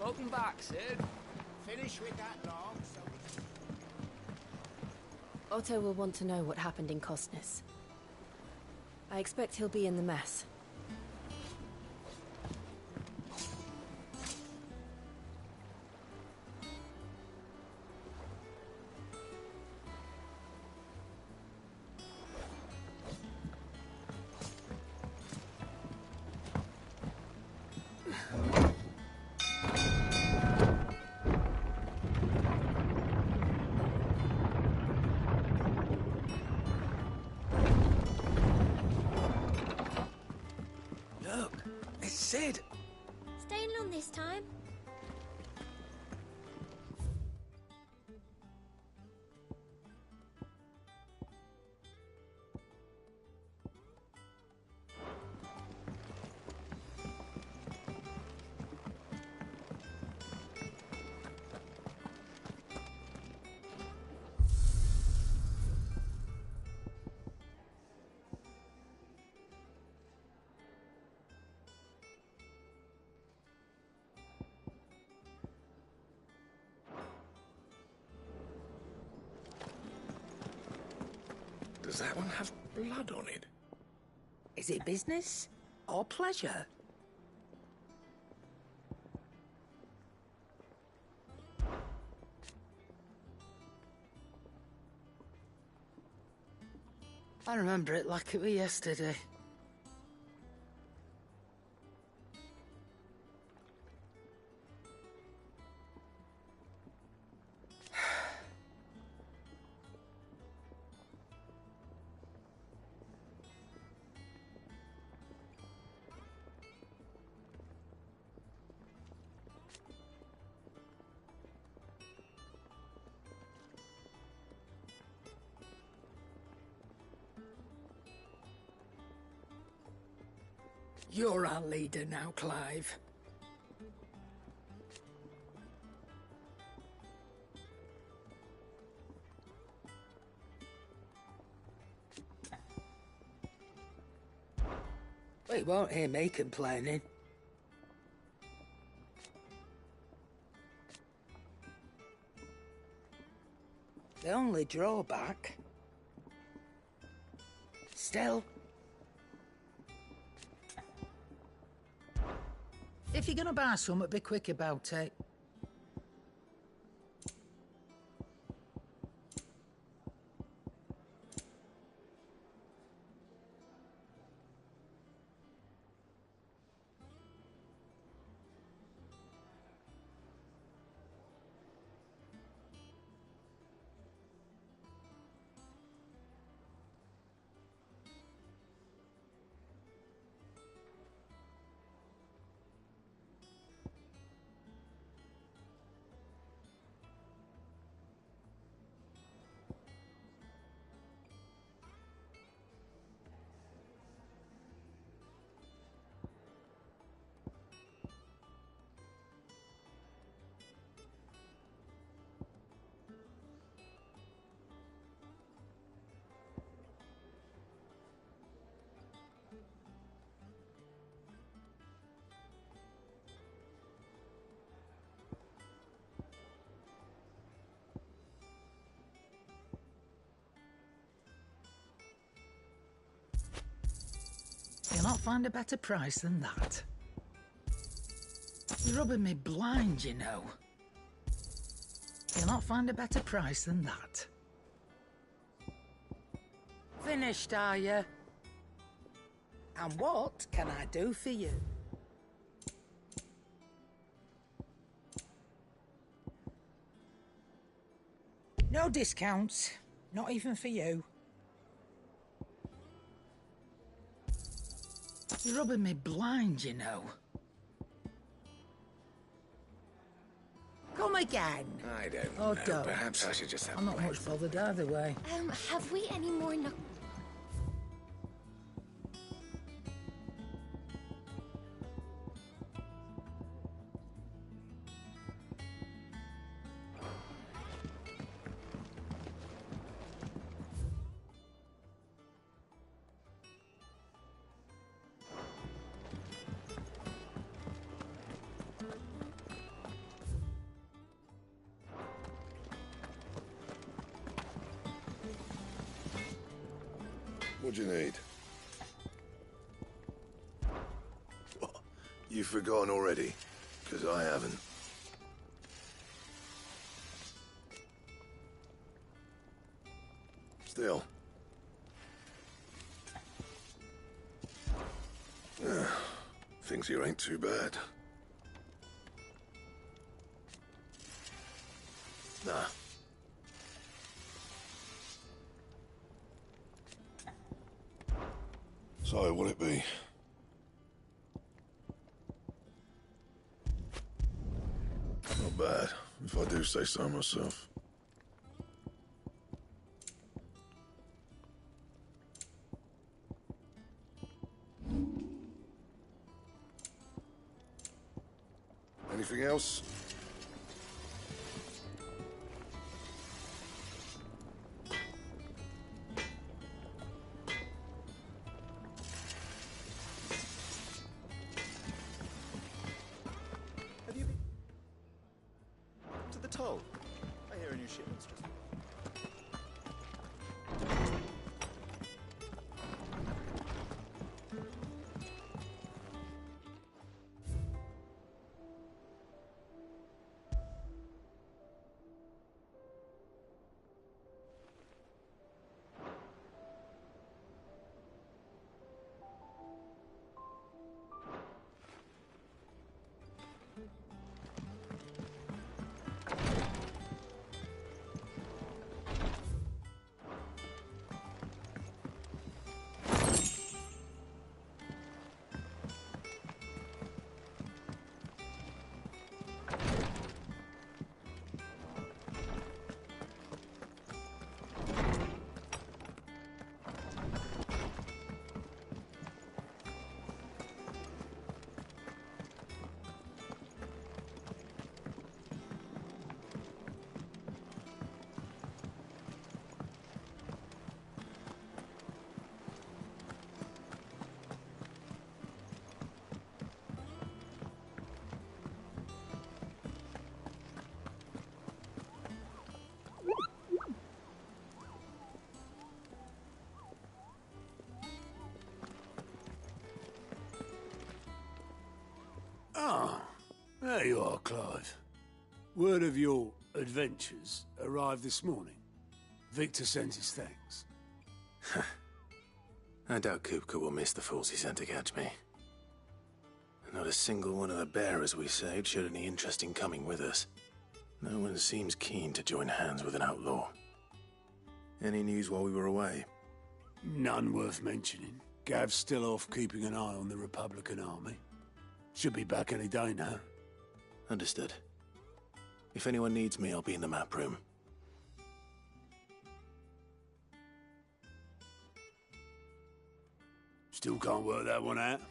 Welcome back, Sid. Finish with that log, so Otto will want to know what happened in Costness. I expect he'll be in the mess. Look, it's Sid. Staying long this time? Does that one have blood on it? Is it business or pleasure? I remember it like it was yesterday. You're our leader now, Clive. Well, you won't hear me complaining. The only drawback... Still... If you're gonna buy something, be quick about it. You'll not find a better price than that. You're rubbing me blind, you know. You'll not find a better price than that. Finished, are you? And what can I do for you? No discounts, not even for you. You're rubbing me blind, you know. Come again. I don't Oh, know. don't. Perhaps I should just have I'm not much bothered either way. Have we any more What do you need? What? You've forgotten already? Because I haven't. Still. Things here ain't too bad. Nah. So, what'll it be? Not bad, if I do say so myself. Anything else? Have you been to the toll? I hear a new shipment's just... Ah, there you are, Clive. Word of your adventures arrived this morning. Victor sends his thanks. I doubt Kupka will miss the fools he sent to catch me. Not a single one of the bearers we saved showed any interest in coming with us. No one seems keen to join hands with an outlaw. Any news while we were away? None worth mentioning. Gav's still off keeping an eye on the Republican army. Should be back any day now. Understood. If anyone needs me, I'll be in the map room. Still can't work that one out.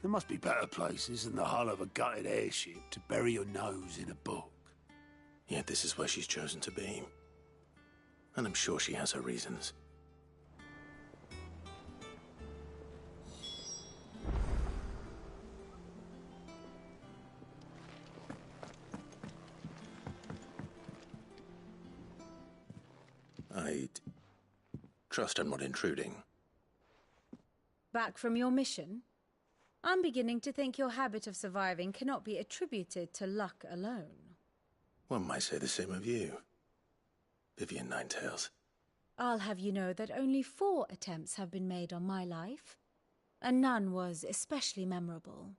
There must be better places than the hull of a gutted airship to bury your nose in a book. Yet this is where she's chosen to be. And I'm sure she has her reasons. I'd trust I'm not intruding. Back from your mission? I'm beginning to think your habit of surviving cannot be attributed to luck alone. One might say the same of you, Vivian Ninetails. I'll have you know that only 4 attempts have been made on my life, and none was especially memorable.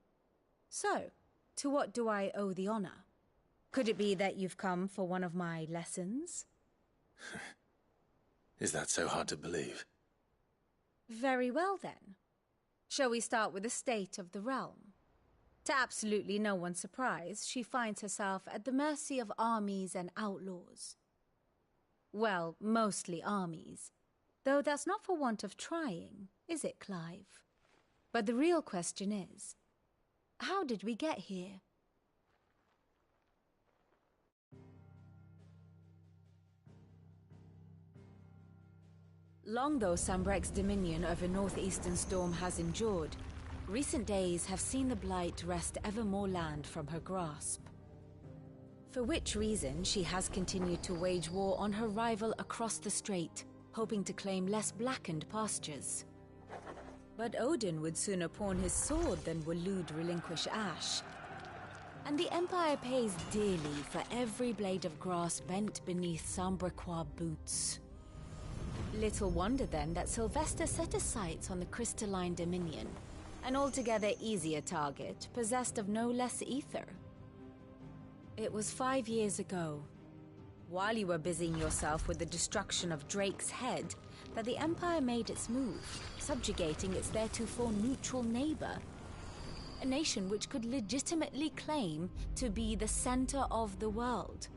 So, to what do I owe the honor? Could it be that you've come for one of my lessons? Is that so hard to believe? Very well, then. Shall we start with the state of the realm? To absolutely no one's surprise, she finds herself at the mercy of armies and outlaws. Well, mostly armies. Though that's not for want of trying, is it, Clive? But the real question is, how did we get here? Long though Sambrek's dominion over northeastern Storm has endured, recent days have seen the Blight wrest ever more land from her grasp. For which reason she has continued to wage war on her rival across the strait, hoping to claim less blackened pastures. But Odin would sooner pawn his sword than Waloed relinquish Ash. And the Empire pays dearly for every blade of grass bent beneath Sambrequois boots. Little wonder then that Sylvester set his sights on the crystalline Dominion, an altogether easier target, possessed of no less ether. It was 5 years ago, while you were busying yourself with the destruction of Drake's head, that the Empire made its move, subjugating its theretofore neutral neighbor. A nation which could legitimately claim to be the center of the world.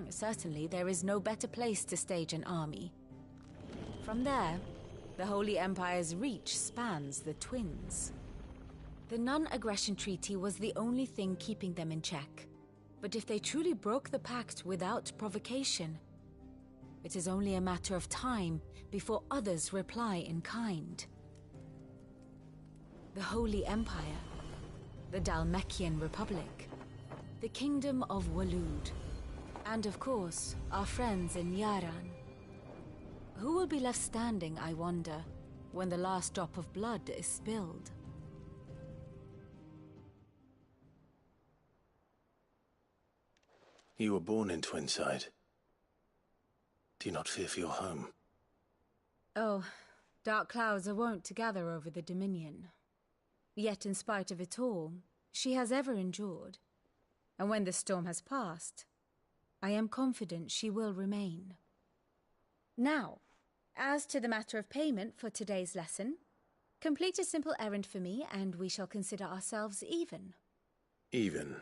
Certainly, there is no better place to stage an army. From there, the Holy Empire's reach spans the Twins. The non-aggression treaty was the only thing keeping them in check. But if they truly broke the pact without provocation, it is only a matter of time before others reply in kind. The Holy Empire, the Dhalmekian Republic, the Kingdom of Waloed, and of course, our friends in Yaran. Who will be left standing, I wonder, when the last drop of blood is spilled? You were born in Twinside. Do you not fear for your home? Oh, dark clouds are wont to gather over the Dominion. Yet in spite of it all, she has ever endured. And when the storm has passed, I am confident she will remain. Now, as to the matter of payment for today's lesson, complete a simple errand for me and we shall consider ourselves even. Even?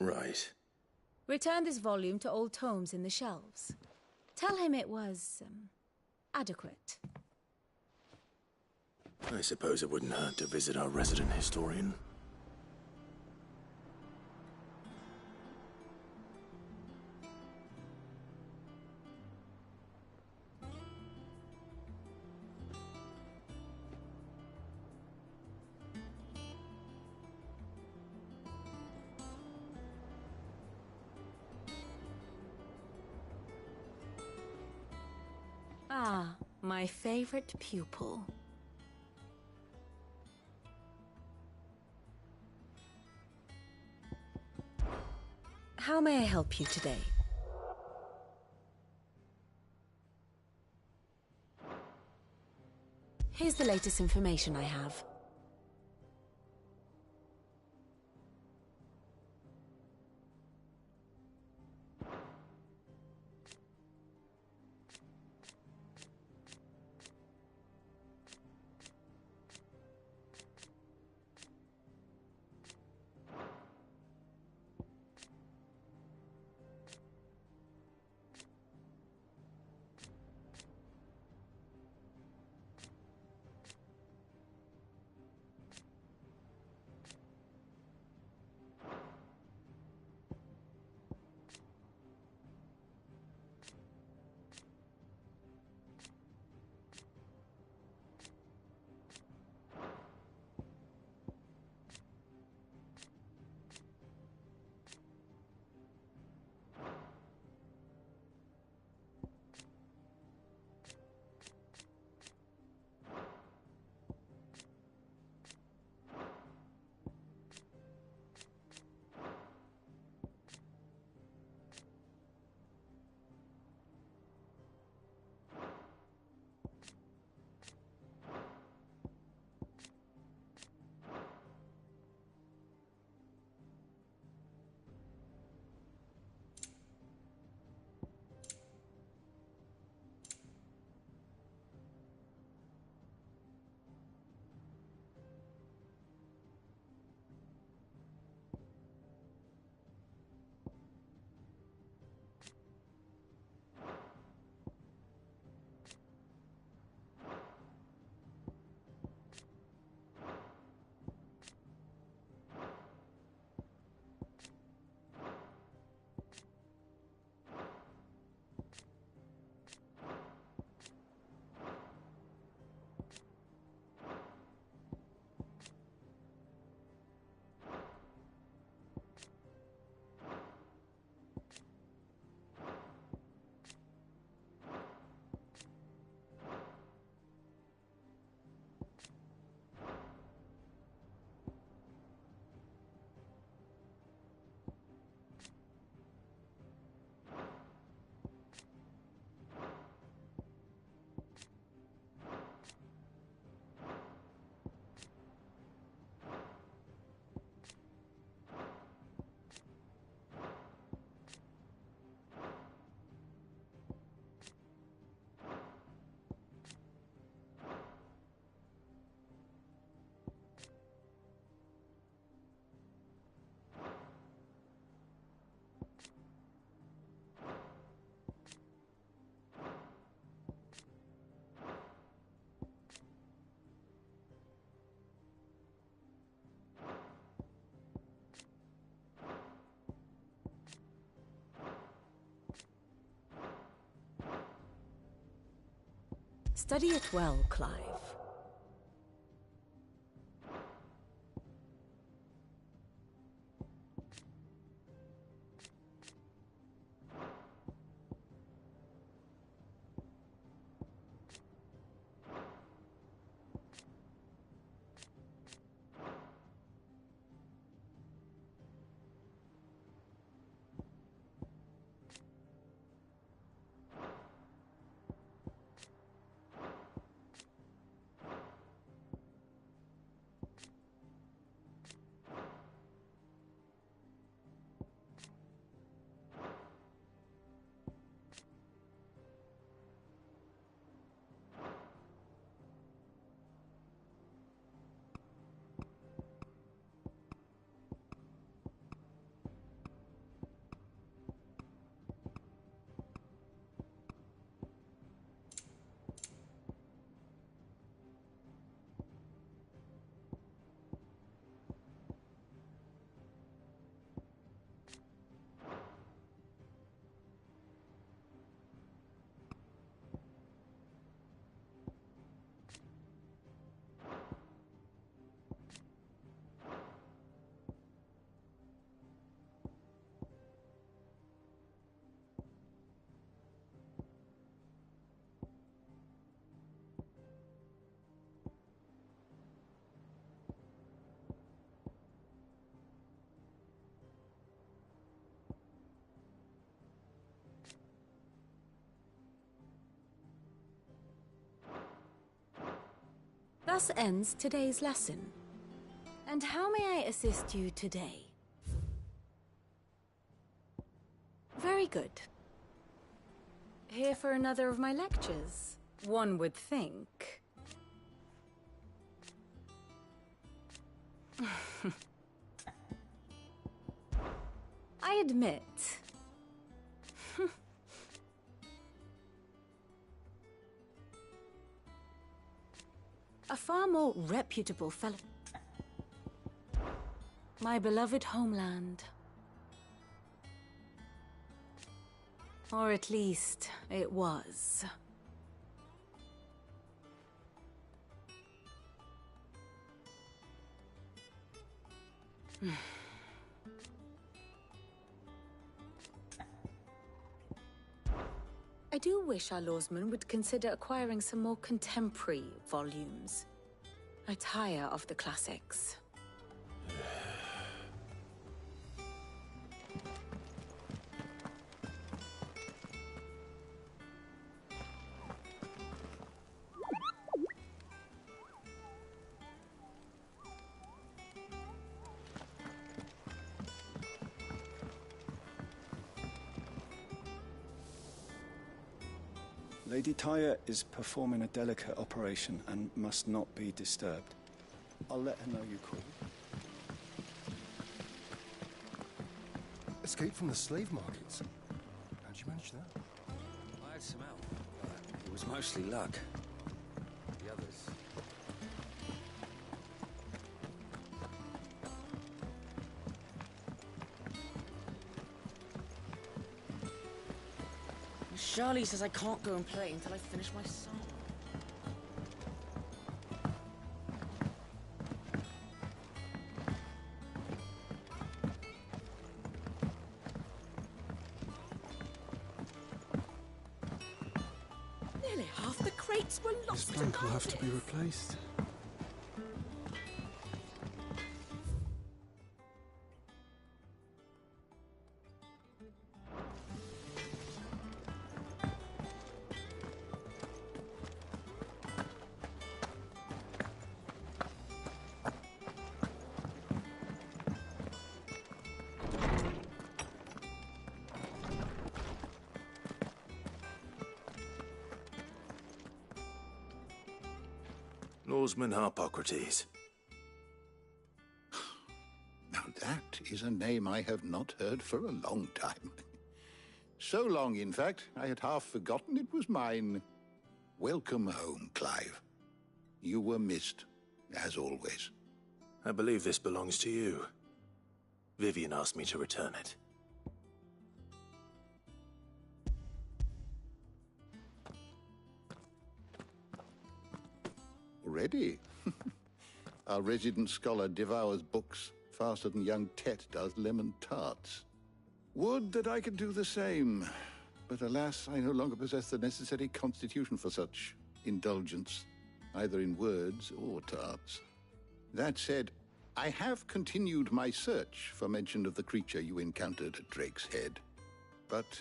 Right. Return this volume to old tomes in the shelves. Tell him it was, adequate. I suppose it wouldn't hurt to visit our resident historian. Ah, my favorite pupil. How may I help you today? Here's the latest information I have. Study it well, Clive. Thus ends today's lesson. And how may I assist you today? Very good. Here for another of my lectures, one would think. I admit. A far more reputable fellow. My beloved homeland. Or at least, it was. I do wish our lawsmen would consider acquiring some more contemporary volumes. I tire of the classics. Lady Tyre is performing a delicate operation and must not be disturbed. I'll let her know you called. Escape from the slave markets. How'd you manage that? I had some help, but it was mostly luck. The others... Charlie says I can't go and play until I finish my song. Nearly half the crates were lost. This plank will have to be replaced. Norseman Harpocrates. Now that is a name I have not heard for a long time. So long, in fact, I had half forgotten it was mine. Welcome home, Clive. You were missed, as always. I believe this belongs to you. Vivian asked me to return it. already. Our resident scholar devours books faster than young Tet does lemon tarts. Would that I could do the same. But alas, I no longer possess the necessary constitution for such indulgence, either in words or tarts. That said, I have continued my search for mention of the creature you encountered at Drake's Head. But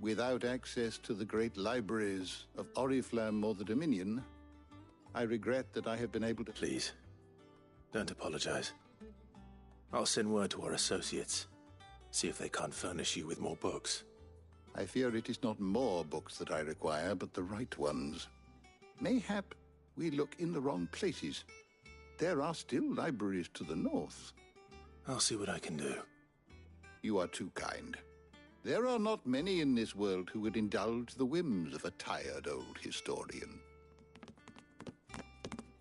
without access to the great libraries of Oriflamme or the Dominion, I regret that I have been able to... Please, don't apologize. I'll send word to our associates. See if they can't furnish you with more books. I fear it is not more books that I require, but the right ones. Mayhap we look in the wrong places. There are still libraries to the north. I'll see what I can do. You are too kind. There are not many in this world who would indulge the whims of a tired old historian.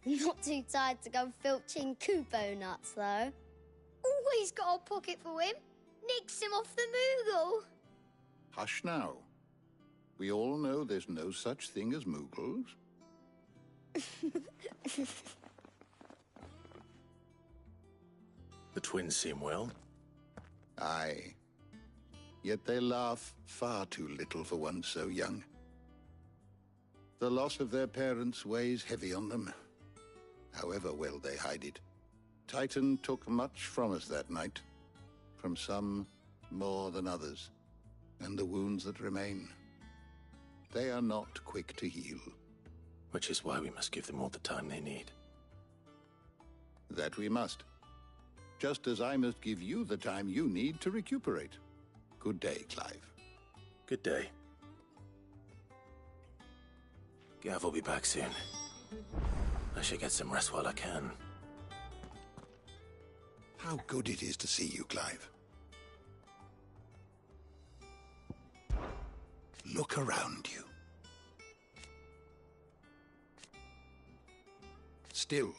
Not too tired to go filching Kupo nuts, though. Always got a pocket for him. Nicks him off the Moogle. Hush now. We all know there's no such thing as Moogles. The twins seem well. Aye. Yet they laugh far too little for one so young. The loss of their parents weighs heavy on them, however well they hide it. Titan took much from us that night, from some more than others, and the wounds that remain, they are not quick to heal. Which is why we must give them all the time they need. That we must. Just as I must give you the time you need to recuperate. Good day, Clive. Good day. Gav will be back soon. I should get some rest while I can. How good it is to see you, Clive. Look around you. Still.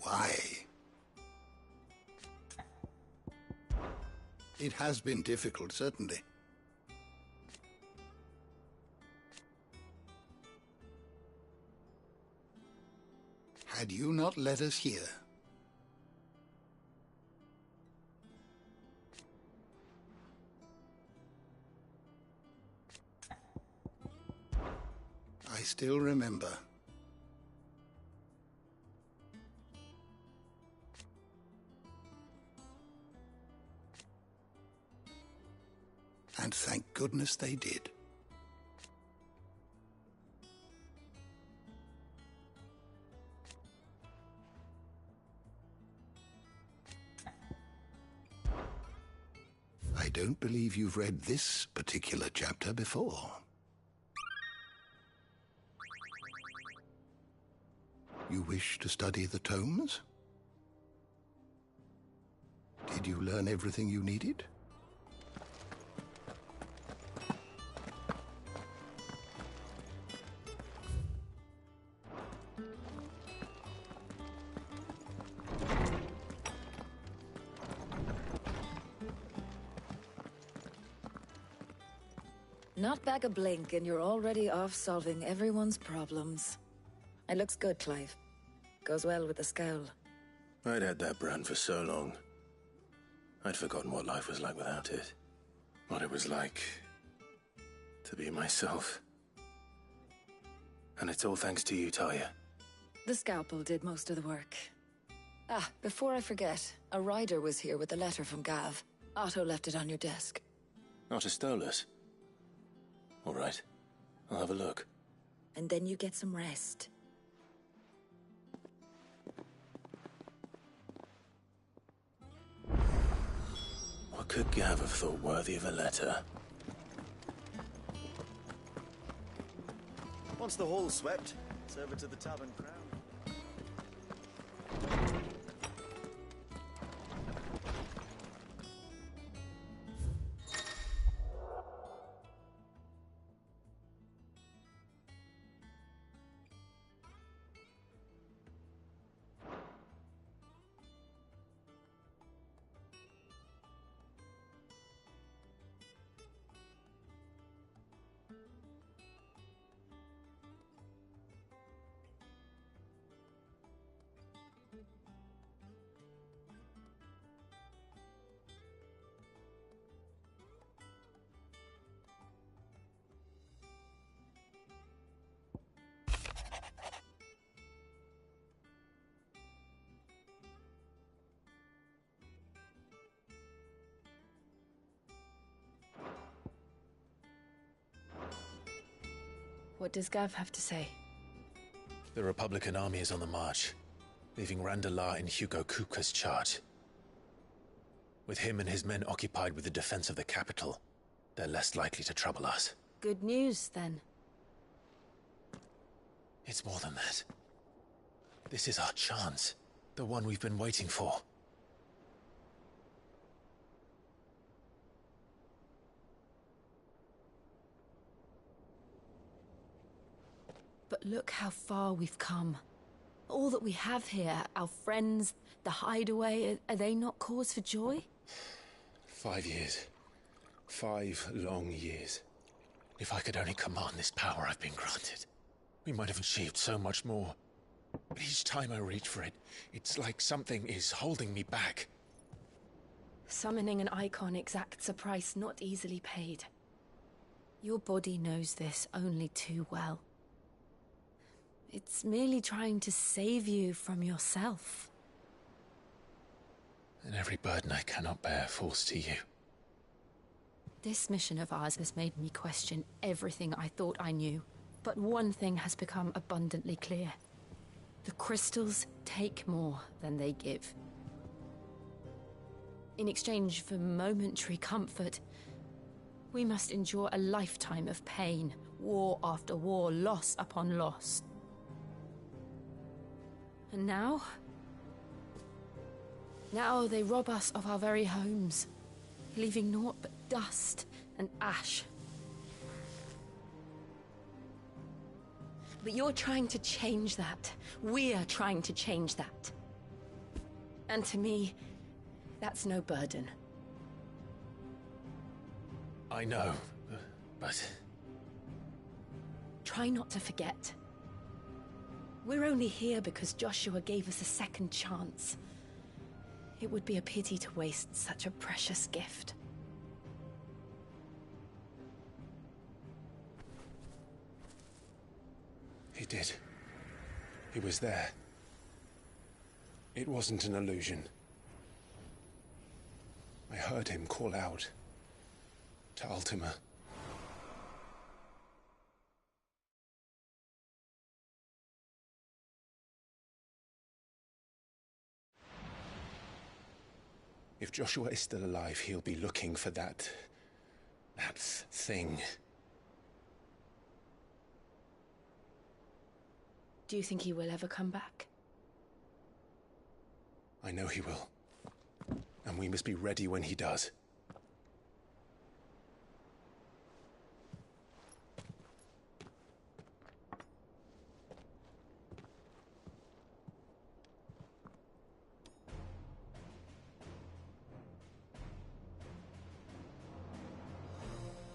Why? It has been difficult, certainly. Had you not let us hear, I still remember. And thank goodness they did. I don't believe you've read this particular chapter before. You wish to study the tomes? Did you learn everything you needed? Not back a blink and you're already off solving everyone's problems. It looks good, Clive. Goes well with the scowl. I'd had that brand for so long. I'd forgotten what life was like without it. What it was like to be myself. And it's all thanks to you, Talia. The scalpel did most of the work. Ah, before I forget, a rider was here with a letter from Gav. Otto left it on your desk. Otto stole us. All right, I'll have a look. And then you get some rest. What could Gav have thought worthy of a letter? Once the hall's swept, it's over to the Tavern Crown. What does Gav have to say? The Republican army is on the march, leaving Randalar in Hugo Kupka's charge. With him and his men occupied with the defense of the capital, they're less likely to trouble us. Good news, then. It's more than that. This is our chance. The one we've been waiting for. But look how far we've come. All that we have here, our friends, the hideaway, are they not cause for joy? 5 years. 5 long years. If I could only command this power I've been granted, we might have achieved so much more. But each time I reach for it, it's like something is holding me back. Summoning an icon exacts a price not easily paid. Your body knows this only too well. It's merely trying to save you from yourself. And every burden I cannot bear falls to you. This mission of ours has made me question everything I thought I knew. But one thing has become abundantly clear. The crystals take more than they give. In exchange for momentary comfort, we must endure a lifetime of pain, war after war, loss upon loss. And now? Now they rob us of our very homes, leaving naught but dust and ash. But you're trying to change that. We're trying to change that. And to me, that's no burden. I know, but... Try not to forget. We're only here because Joshua gave us a second chance. It would be a pity to waste such a precious gift. He did. He was there. It wasn't an illusion. I heard him call out to Ultima. If Joshua is still alive, he'll be looking for that thing. Do you think he will ever come back? I know he will. And we must be ready when he does.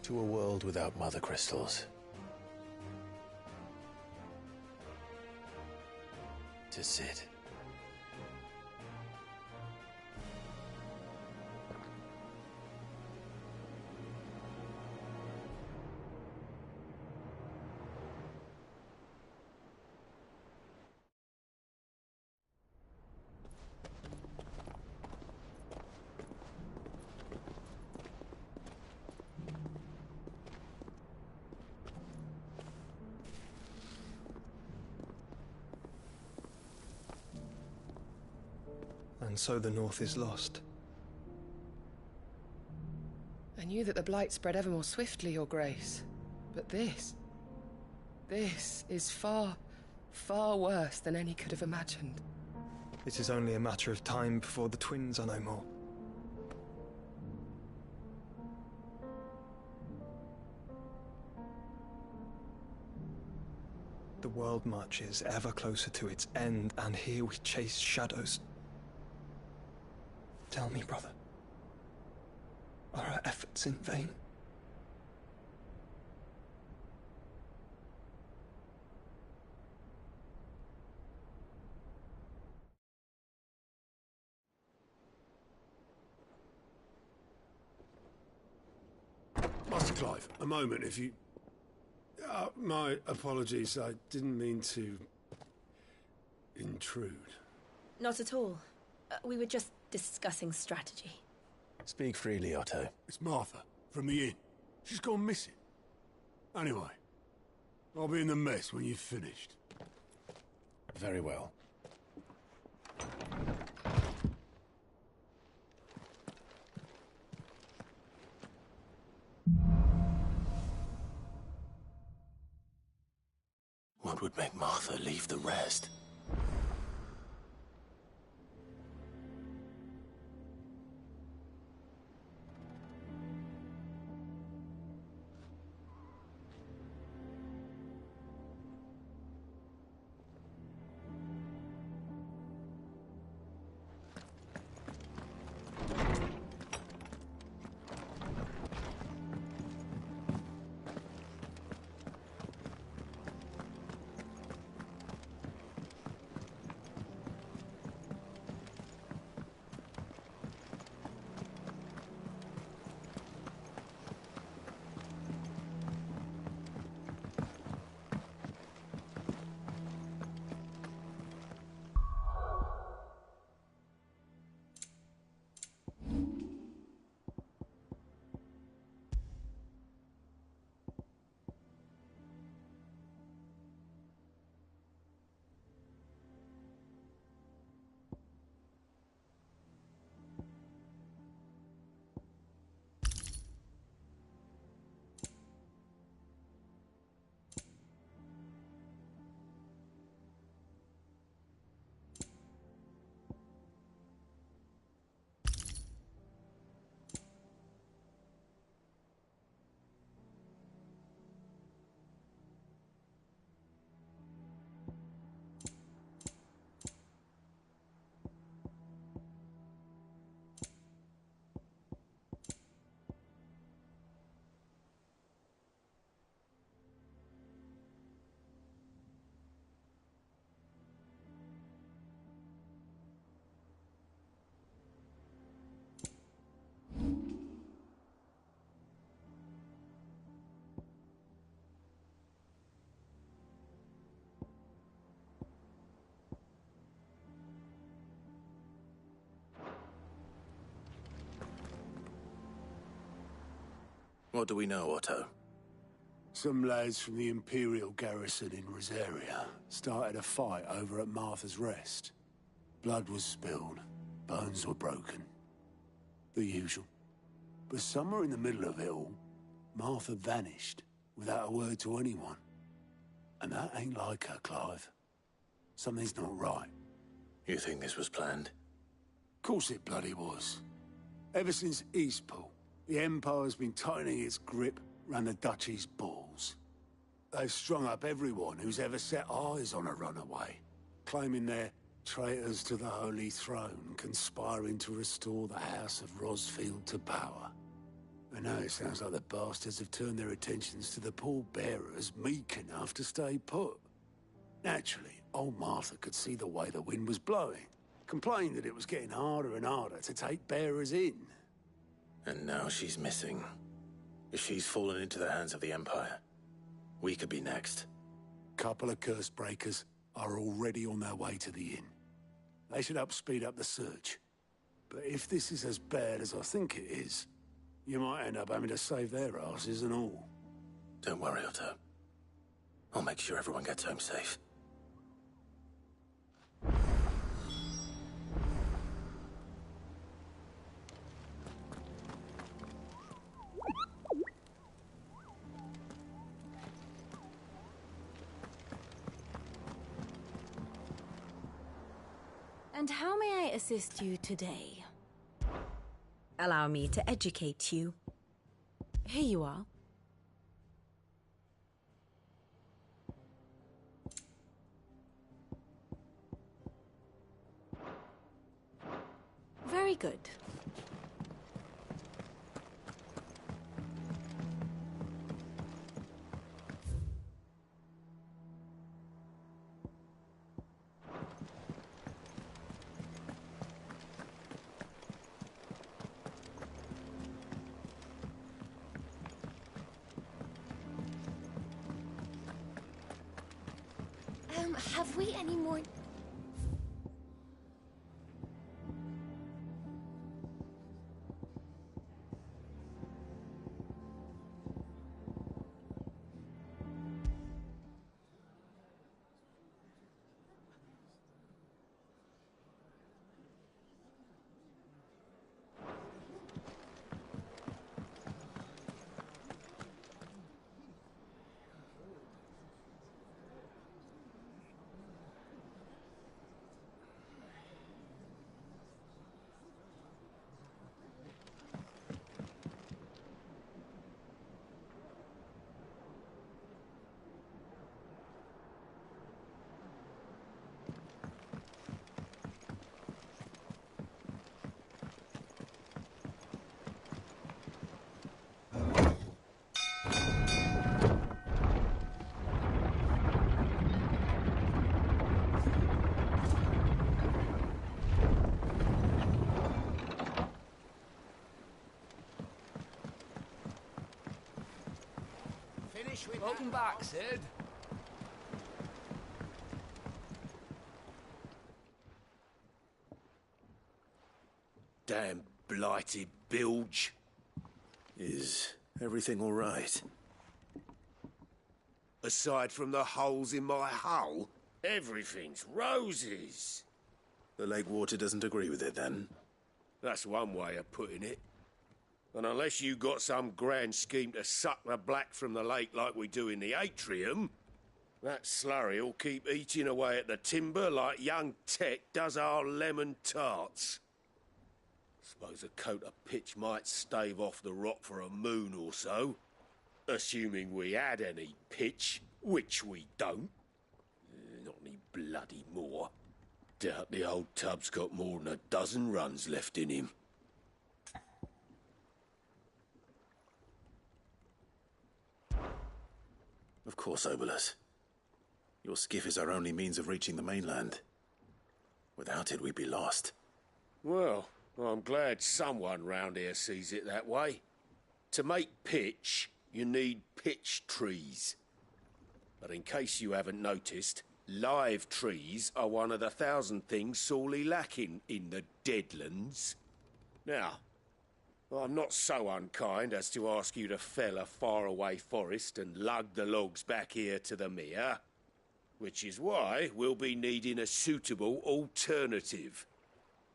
To a world without mother crystals. To Sid. And so the North is lost. I knew that the Blight spread ever more swiftly, Your Grace. But this is far, far worse than any could have imagined. It is only a matter of time before the twins are no more. The world marches ever closer to its end, and here we chase shadows. Tell me, brother, are our efforts in vain? Master Clive, a moment, if you... my apologies, I didn't mean to... intrude. Not at all. We were just discussing strategy. Speak freely, Otto. It's Martha, from the inn. She's gone missing. Anyway, I'll be in the mess when you've finished. Very well. What would make Martha leave the rest? What do we know, Otto? Some lads from the Imperial garrison in Rosaria started a fight over at Martha's Rest. Blood was spilled, bones were broken. The usual. But somewhere in the middle of it all, Martha vanished without a word to anyone. And that ain't like her, Clive. Something's not right. You think this was planned? Course it bloody was. Ever since Eastpool, the Empire's been tightening its grip round the Duchy's balls. They've strung up everyone who's ever set eyes on a runaway, claiming they're traitors to the Holy Throne, conspiring to restore the House of Rosfield to power. And now it sounds like the bastards have turned their attentions to the pallbearers meek enough to stay put. Naturally, old Martha could see the way the wind was blowing, complained that it was getting harder and harder to take bearers in. And now she's missing. If she's fallen into the hands of the Empire, we could be next. Couple of curse breakers are already on their way to the inn. They should speed up the search. But if this is as bad as I think it is, you might end up having to save their asses and all. Don't worry, Otto. I'll make sure everyone gets home safe. And how may I assist you today? Allow me to educate you. Here you are. Very good. Have we any more... Finish with Welcome that back, lot. Sid. Damn blighted bilge. Is everything all right? Aside from the holes in my hull, everything's roses. The lake water doesn't agree with it, then? That's one way of putting it. And unless you got some grand scheme to suck the black from the lake like we do in the atrium, that slurry'll keep eating away at the timber like young Tech does our lemon tarts. Suppose a coat of pitch might stave off the rot for a moon or so, assuming we had any pitch, which we don't. Not any bloody more. Doubt the old tub's got more than a dozen runs left in him. Of course, Obolus. Your skiff is our only means of reaching the mainland. Without it, we'd be lost. Well, I'm glad someone round here sees it that way. To make pitch, you need pitch trees. But in case you haven't noticed, live trees are one of the 1,000 things sorely lacking in the Deadlands. Now, I'm not so unkind as to ask you to fell a faraway forest and lug the logs back here to the mere, which is why we'll be needing a suitable alternative.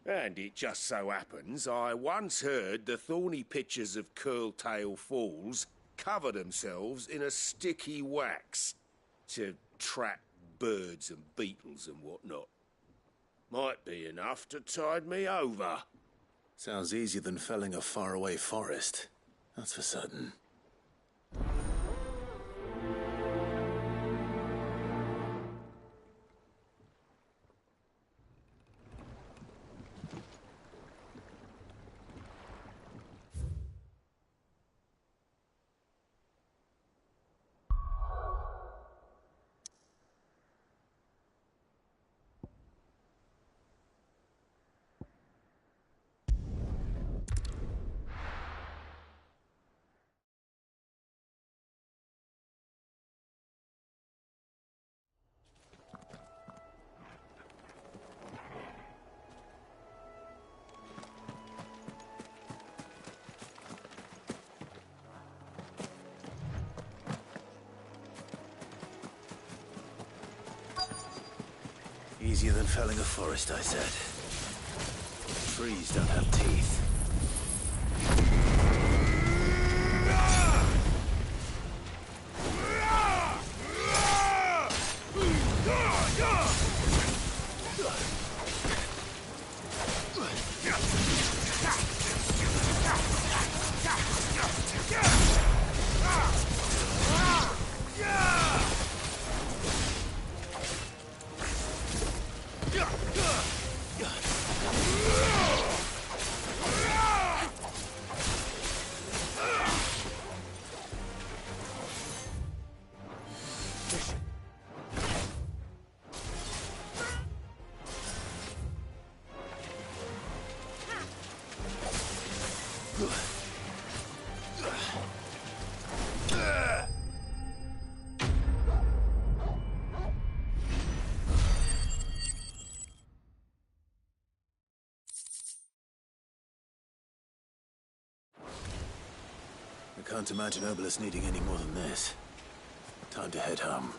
And it just so happens I once heard the thorny pitchers of Curltail Falls cover themselves in a sticky wax to trap birds and beetles and whatnot. Might be enough to tide me over. Sounds easier than felling a faraway forest. That's for certain. Easier than felling a forest, I said. Trees don't have teeth. I can't imagine Obolus needing any more than this. Time to head home.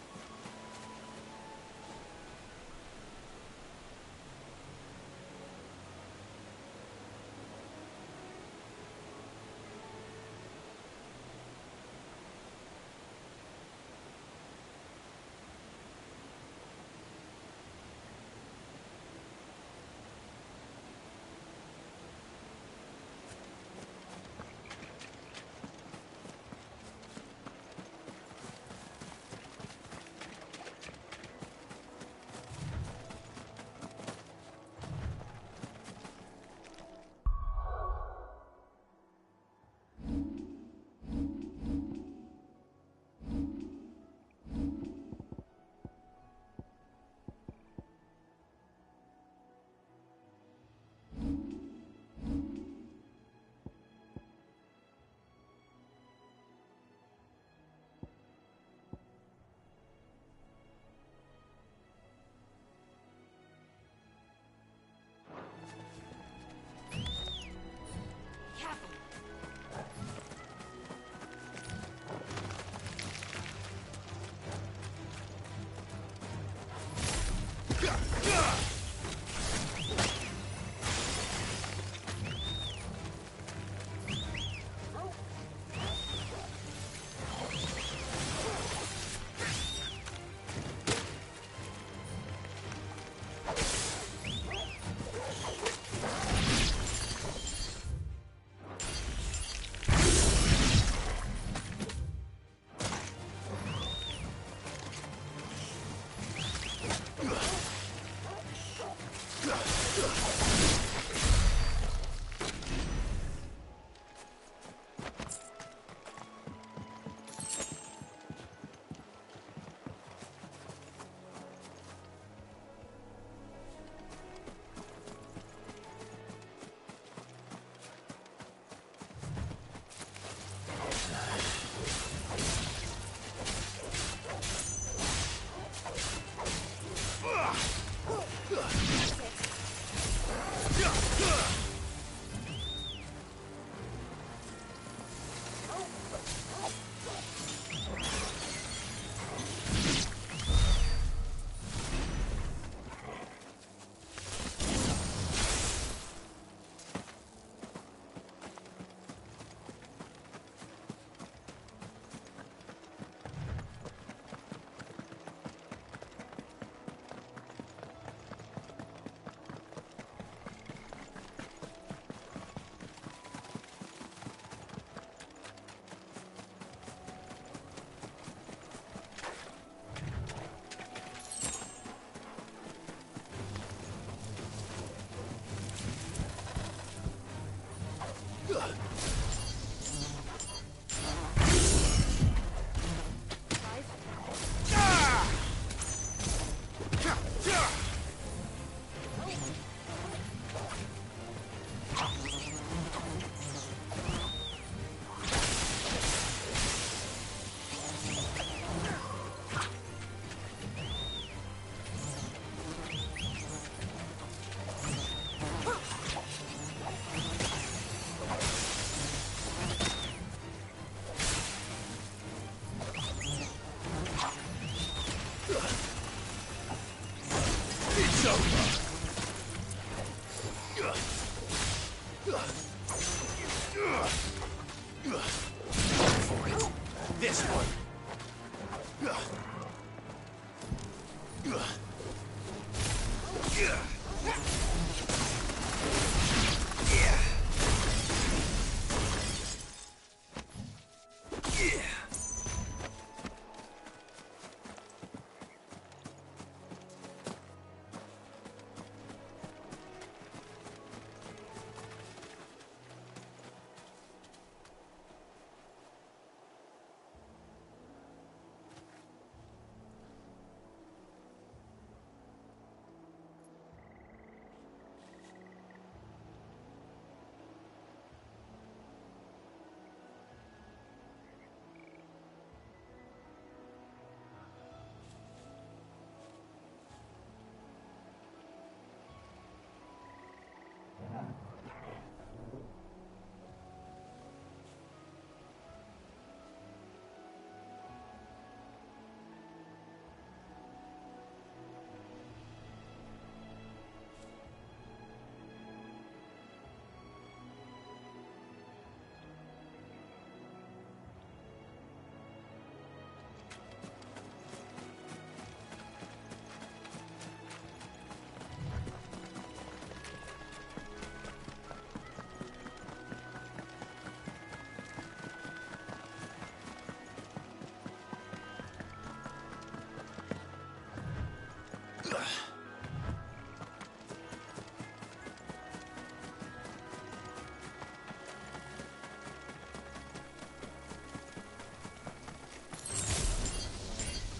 this one.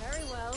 Very well.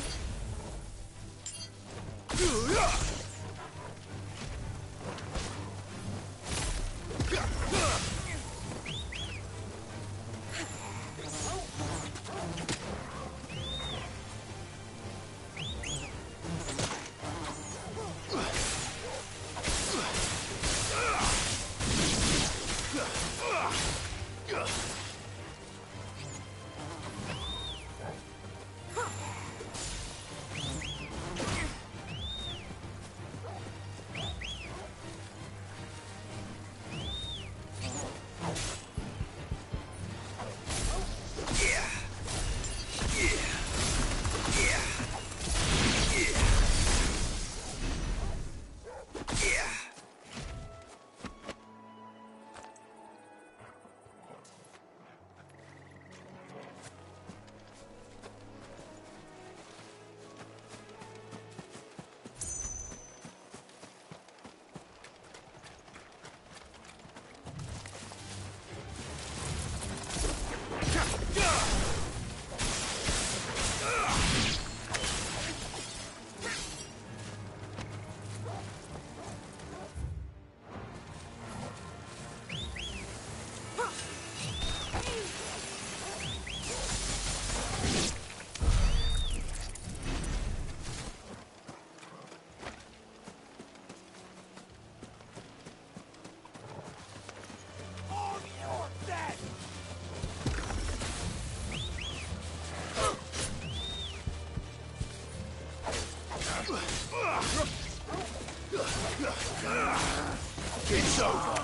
It's over.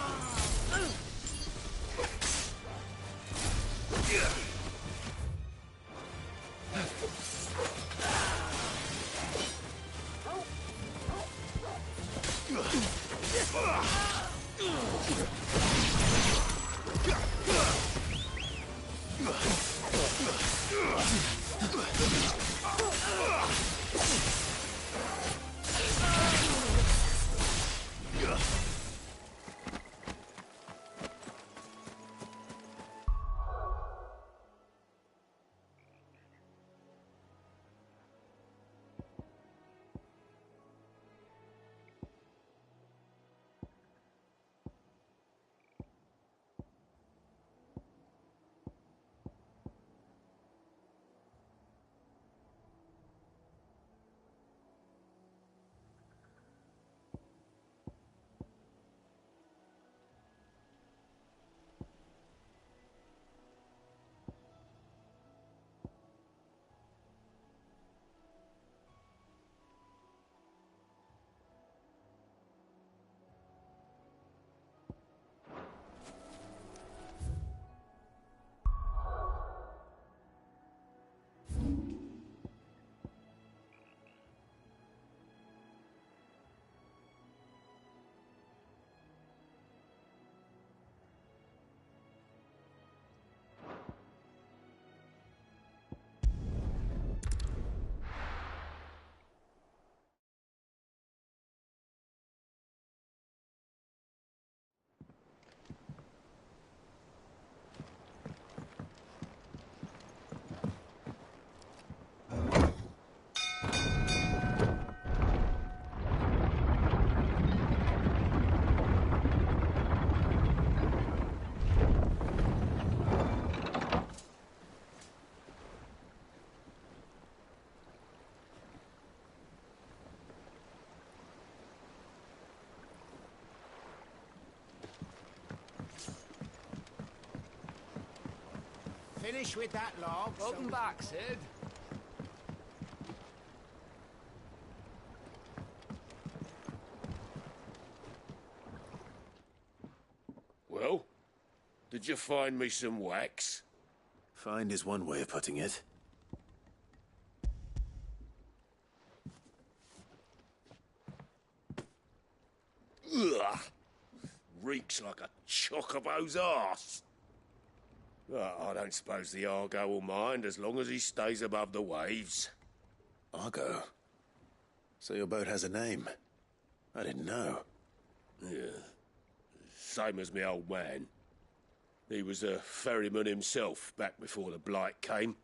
Finish with that log. Welcome back, Sid. Well, did you find me some wax? Find is one way of putting it. Ugh! Reeks like a chocobo's arse. I don't suppose the Argo will mind as long as he stays above the waves. Argo? So your boat has a name? I didn't know. Yeah. Same as me old man. He was a ferryman himself back before the Blight came.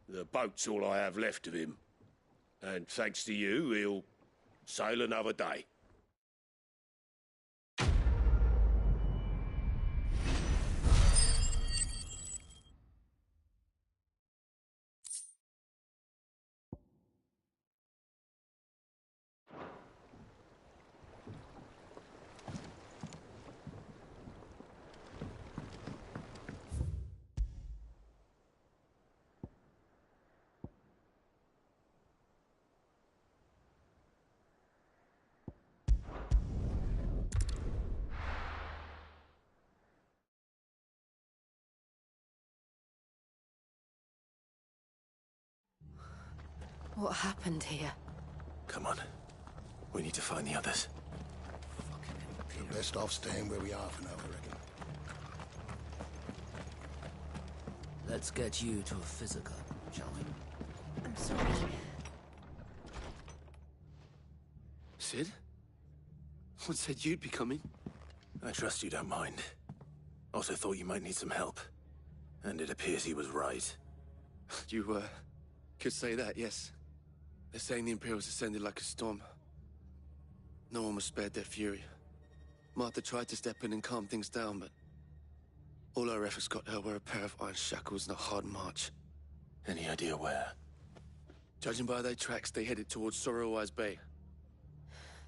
The boat's all I have left of him. And thanks to you, he'll sail another day. What happened here? Come on. We need to find the others. We're best off staying where we are for now, I reckon. Let's get you to a physical, shall we? I'm sorry. Sid? What said you'd be coming? I trust you don't mind. Also thought you might need some help. And it appears he was right. You, could say that, yes. They're saying the Imperials ascended like a storm. No one was spared their fury. Martha tried to step in and calm things down, but all our efforts got her were a pair of iron shackles and a hard march. Any idea where? Judging by their tracks, they headed towards Sorrowwise Bay.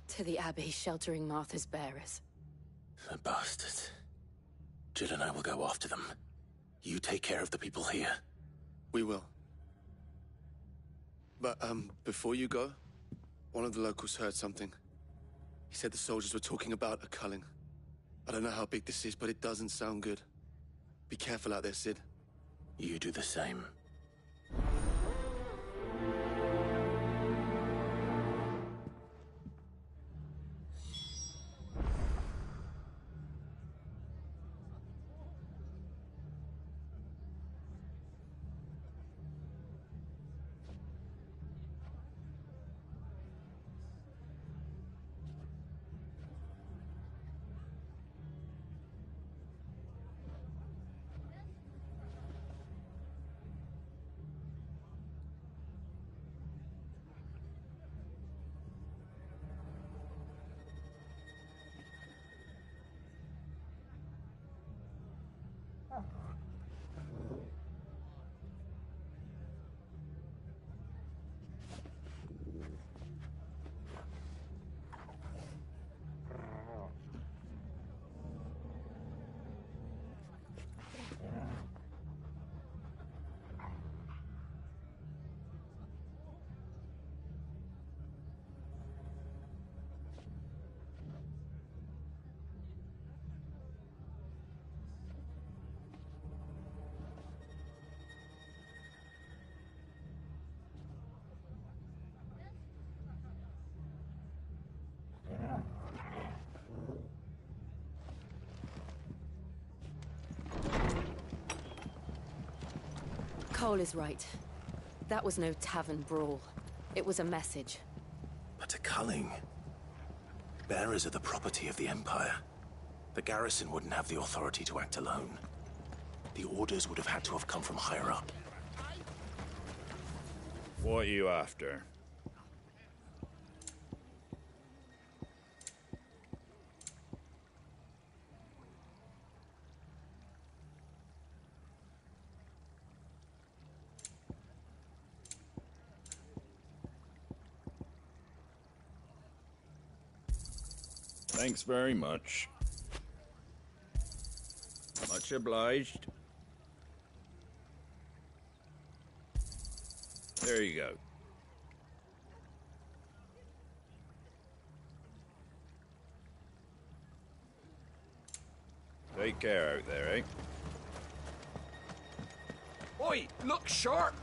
To the Abbey sheltering Martha's bearers. The bastards. Jill and I will go after them. You take care of the people here. We will. But, before you go, one of the locals heard something. He said the soldiers were talking about a culling. I don't know how big this is, but it doesn't sound good. Be careful out there, Sid. You do the same. Cole is right. That was no tavern brawl. It was a message. But a culling? Bearers are the property of the Empire. The garrison wouldn't have the authority to act alone. The orders would have had to have come from higher up. What are you after? Thanks very much. Much obliged. There you go. Take care out there, eh? Oi, look sharp!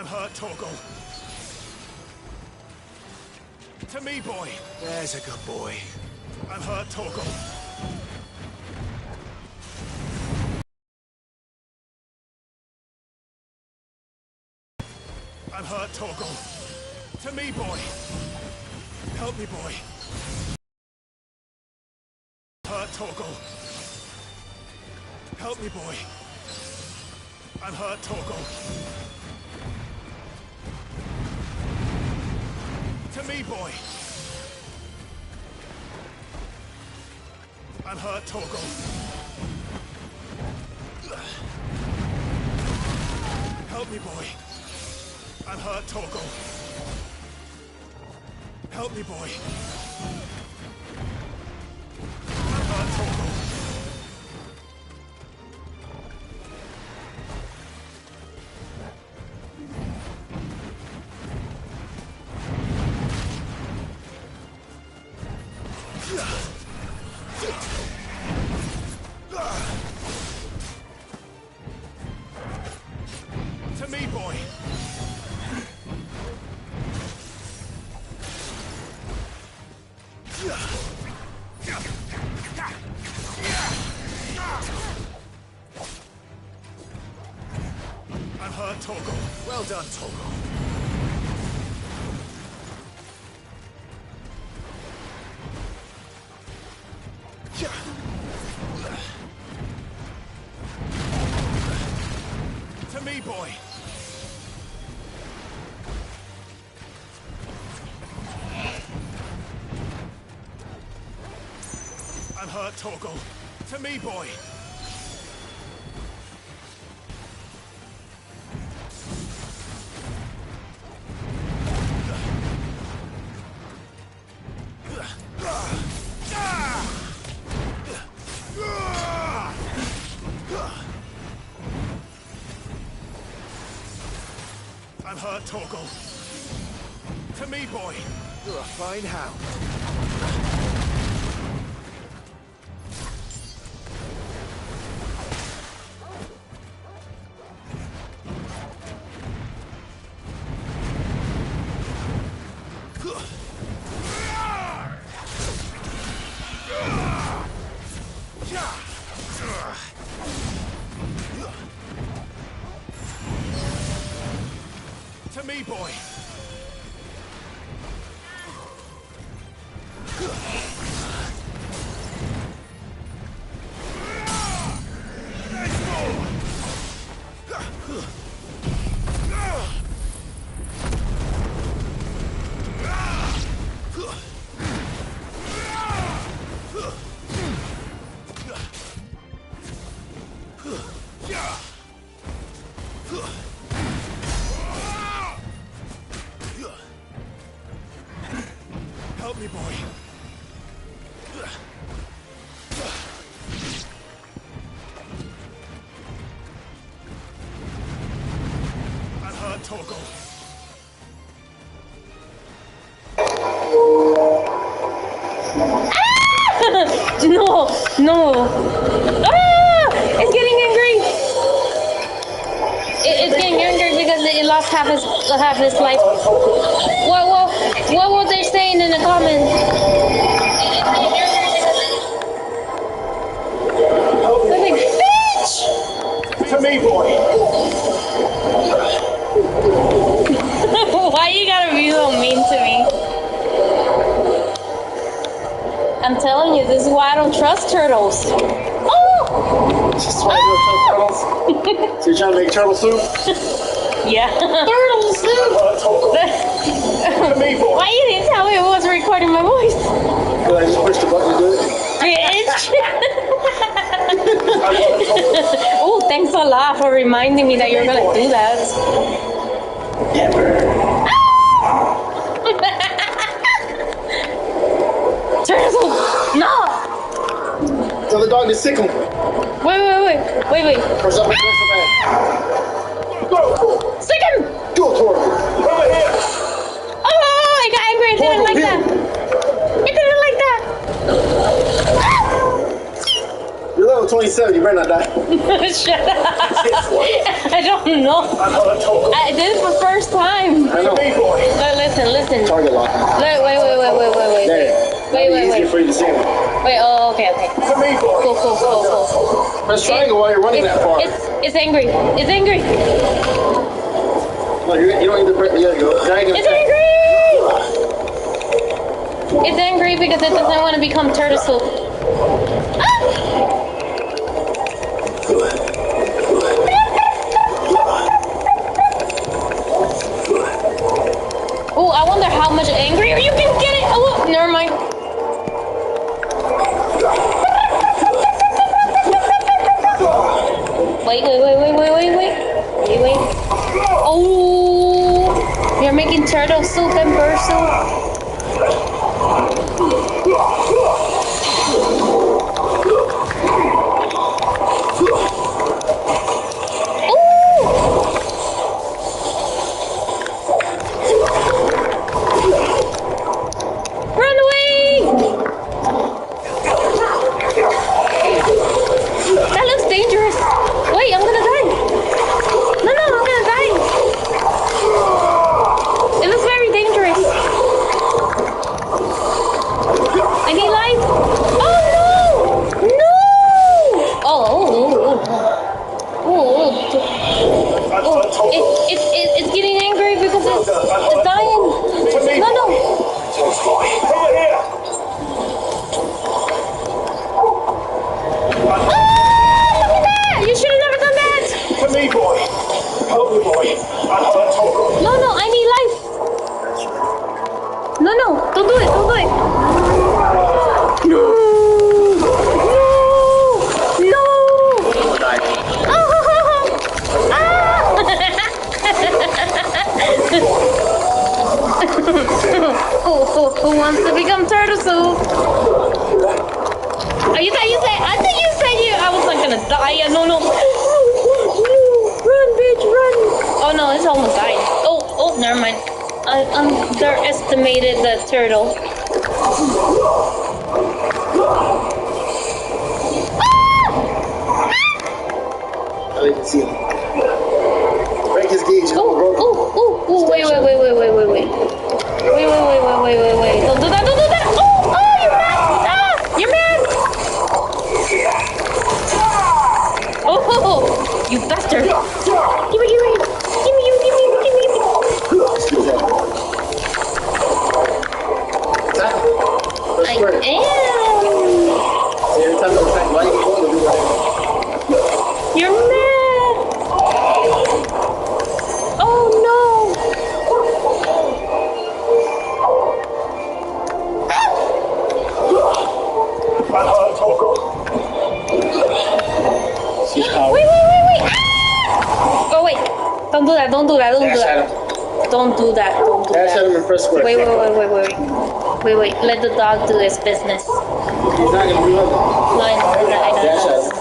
I'm hurt, Torgal. To me, boy. There's a good boy. I'm hurt, Torgal. I'm hurt, Torgal. To me, boy. Help me, boy. Hurt, Torgal. Help me, boy. I'm hurt, Torgal. To me, boy. I'm hurt, Torgal. Help me, boy. I'm hurt, Torgal. Help me, boy. I'm hurt, Torgal. To me, boy. I'm hurt, Torgal. Well done, Torgal. To me, boy. I'm hurt, Torgal. To me, boy. I'm hurt, Torgal. To me, boy. You're a fine hound. To me, boy. Help me, boy. No, no. Ah! It's getting angry. It's getting angry because it lost half its life. What were they saying in the comments? They're like, bitch! To me, boy. Why you gotta be so mean to me? I'm telling you, this is why I don't trust turtles. Oh! This is why you don't trust turtles? So you're trying to make turtle soup? Yeah. Turtle soup! Why you didn't tell me it was recording my voice? Because I just pushed the button to do it. Oh, thanks a lot for reminding me that you're gonna do that. Turtle! No! Tell the dog to sick him. Wait. Or something. Go! Sick him! Go, Torvald. Over here! Oh, I got angry. It didn't like that. It didn't like that. You're level 27. You better not die. Shut up. I don't know. This is the first time. I know. Listen. Target lock. Wait. There. Wait. Easier for you to see him. Wait, oh, okay. Cool. Press triangle while you're running that far. It's angry. It's angry. No, you don't need to press. There you go. It's angry! It's angry because it doesn't want to become turtle soup. Oh, I wonder how much angrier you can get it. Oh, never mind. Wait. Oh, you're making turtle soup and bird soup. Run away! That looks dangerous. Wait, I'm gonna die. No, I'm gonna die. It looks very dangerous. I need life. Oh no! It's getting angry because it's dying. No. You should have never done that! To me, boy. Help me, boy. No, I need life. No, don't do it. No. Who wants to become turtle soup? I thought you said I was not gonna die. No. Run, bitch, run. Oh no, it's almost dying. Oh, never mind. I underestimated the turtle. I didn't see him. Break his gauge. Wait. Wait. Don't do that. Oh, you're mad. You're mad. Oh, you bastard. Give me. I am. You're mad. Oh no. Wait. Oh wait. Don't do that. Don't do that. Dash at him and press square. Wait. Let the dog do his business. He's not gonna do nothing. No, I know. Dash at him.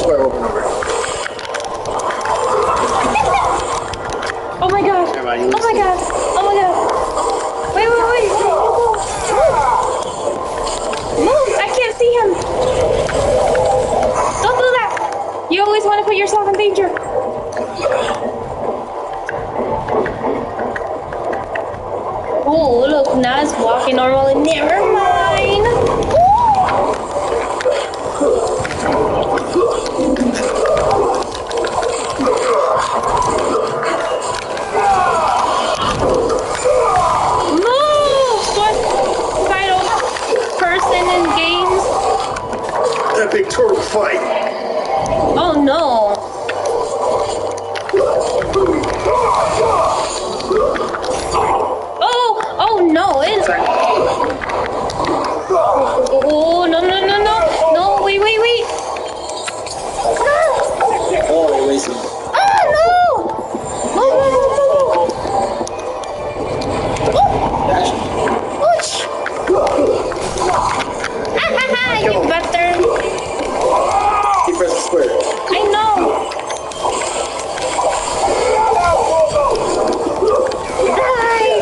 square over and over. Oh my god. Oh my god. Oh my god. Wait. Move. I can't see him. Don't do that. You always want to put yourself in danger. Oh, look. Now it's walking normally. Never mind. Big turtle fight. Oh no. Oh no. Oh no. No, wait. Oh, they're racing. Oh no. You bastard. Keep pressing square. I know. Die.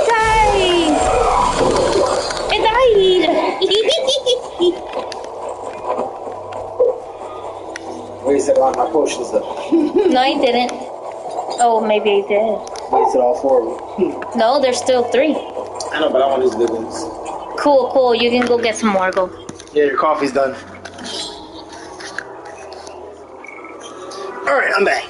I died. Wasted all my potions though. No, I didn't. Oh, maybe I did. Wasted all 4 of them. No, there's still 3. I know, but I want these big ones. Cool. You can go get some more. Go. Yeah, your coffee's done. Alright, I'm back.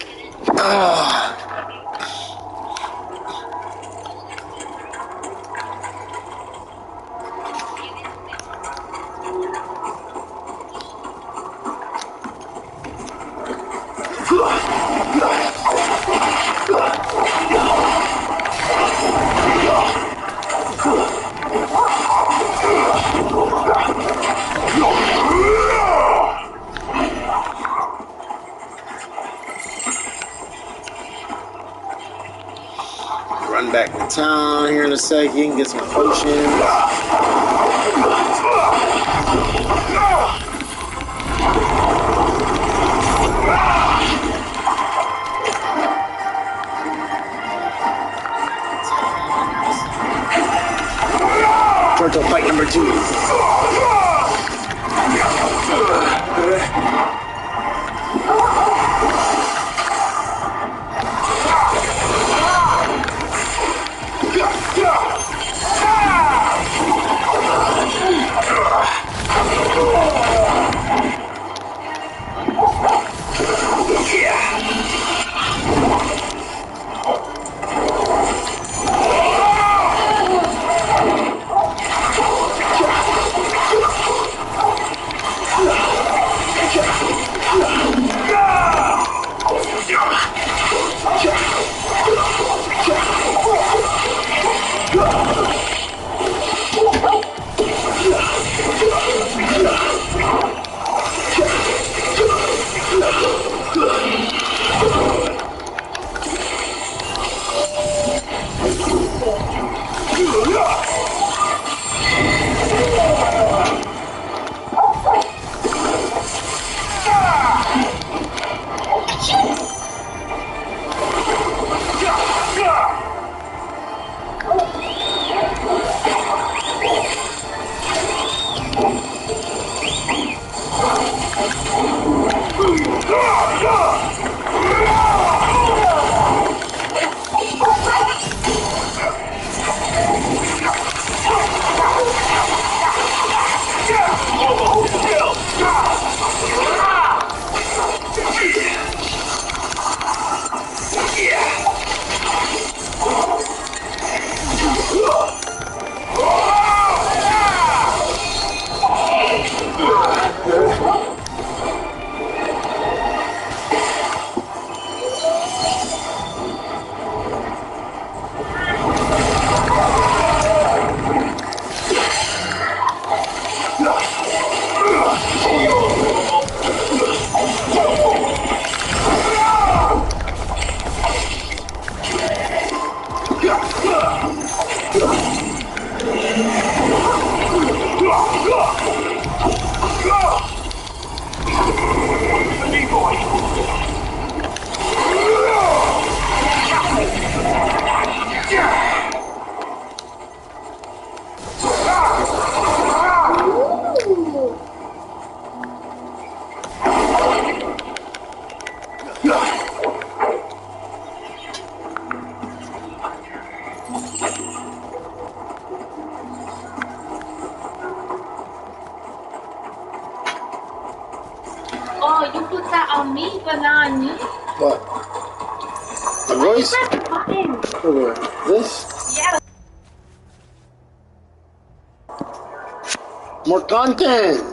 Run back to town here in a second, get some potions. Turtle fight number 2. What? The voice? Over this? Yeah. More content!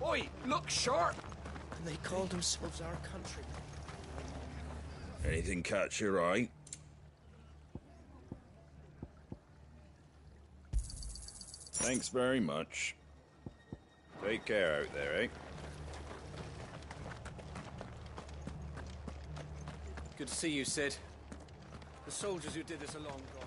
Oi, look sharp! And they called themselves our country. Anything catch your eye? Thanks very much. Take care out there, eh? Good to see you, Sid. The soldiers who did this are long gone.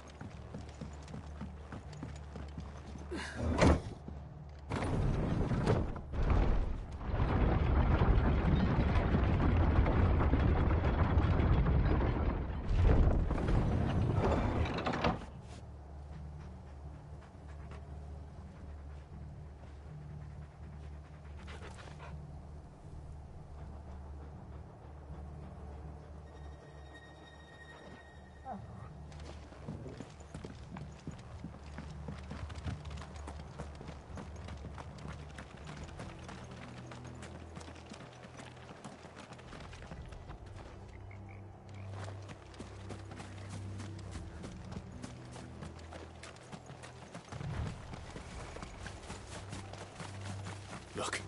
Look.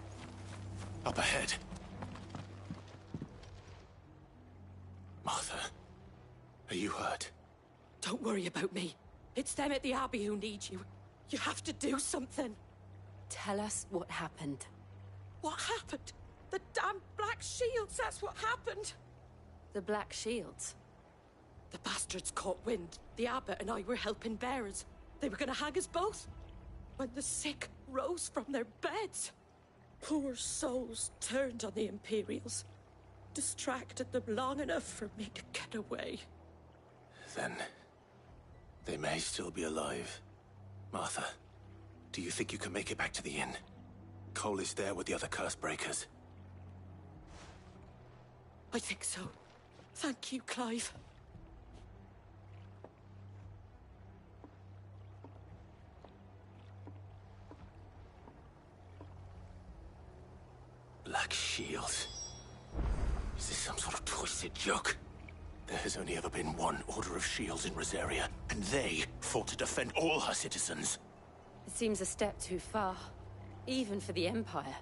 Up ahead. Martha, are you hurt? Don't worry about me. It's them at the Abbey who need you. You have to do something. Tell us what happened. What happened? The damn Black Shields, that's what happened. The Black Shields? The bastards caught wind. The Abbot and I were helping bearers. They were gonna hang us both. When the sick rose from their beds. Poor souls turned on the Imperials. Distracted them long enough for me to get away. Then they may still be alive. Martha, do you think you can make it back to the inn? Cole is there with the other curse breakers. I think so. Thank you, Clive. Black Shields? Is this some sort of twisted joke? There has only ever been one Order of Shields in Rosaria, and they fought to defend all her citizens. It seems a step too far, even for the Empire.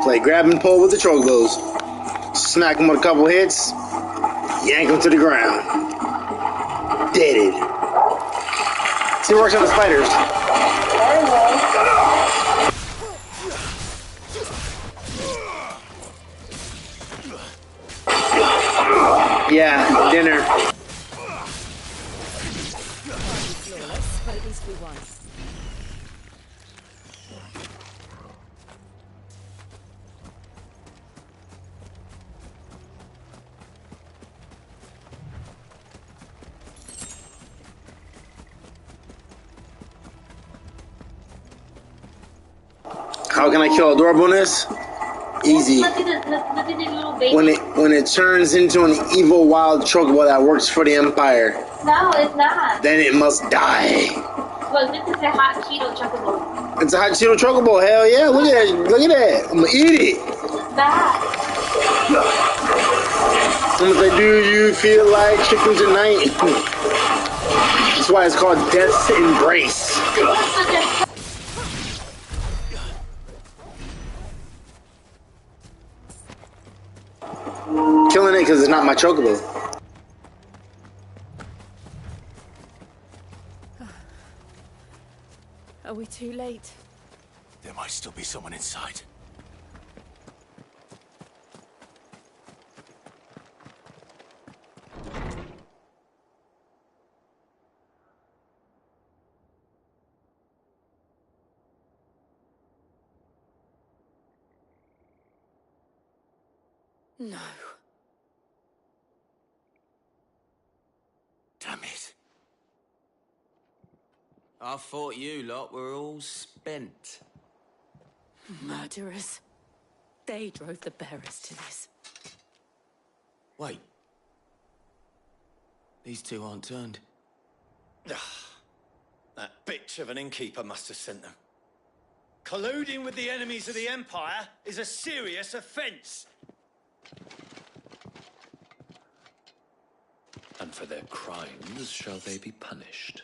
Play grab and pull with the chocobos. Smack him with a couple hits, yank him to the ground. Deaded. See, it works on the spiders. Yeah, dinner. But at least we won. How can I kill adorableness? Easy. When it turns into an evil wild chocobo that works for the Empire. No, it's not. Then it must die. Look, this is a hot Cheeto chocobo. It's a hot Cheeto chocobo. Hell yeah! Look at that! Look at that! I'm gonna eat it. That. I'm gonna say, do you feel like chicken tonight? That's why it's called Death's Embrace. Killing it because it's not my chocobo. Are we too late? There might still be someone inside. No. Damn it. I thought you lot were all spent. Murderers. They drove the bearers to this. Wait. These two aren't turned. That bitch of an innkeeper must have sent them. Colluding with the enemies of the Empire is a serious offense. And for their crimes shall they be punished.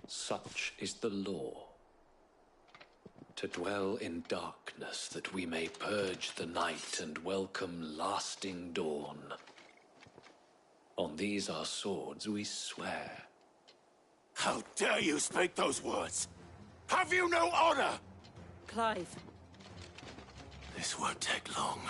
Such is the law. To dwell in darkness that we may purge the night and welcome lasting dawn. On these our swords we swear. How dare you speak those words? Have you no honor? Clive. This won't take long.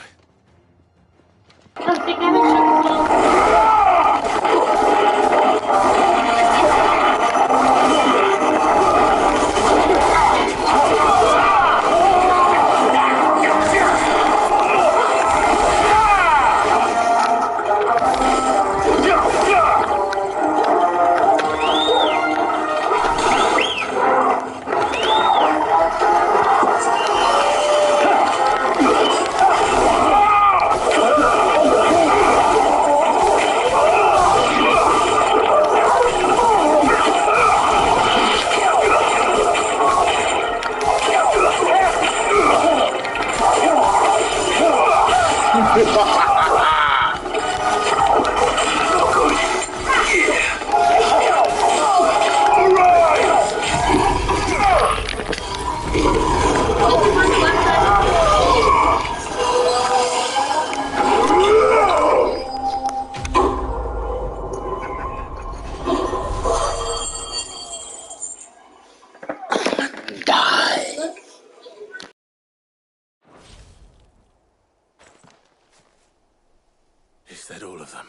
Is that all of them?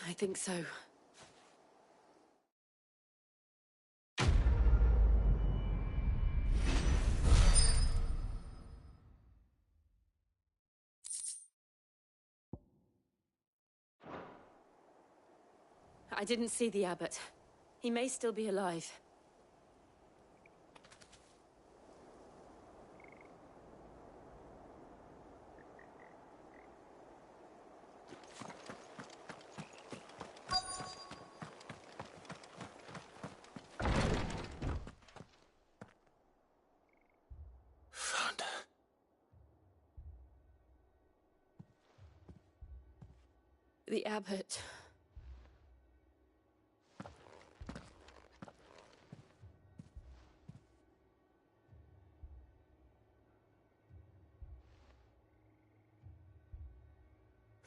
I think so. I didn't see the abbot. He may still be alive. Found her. The abbot.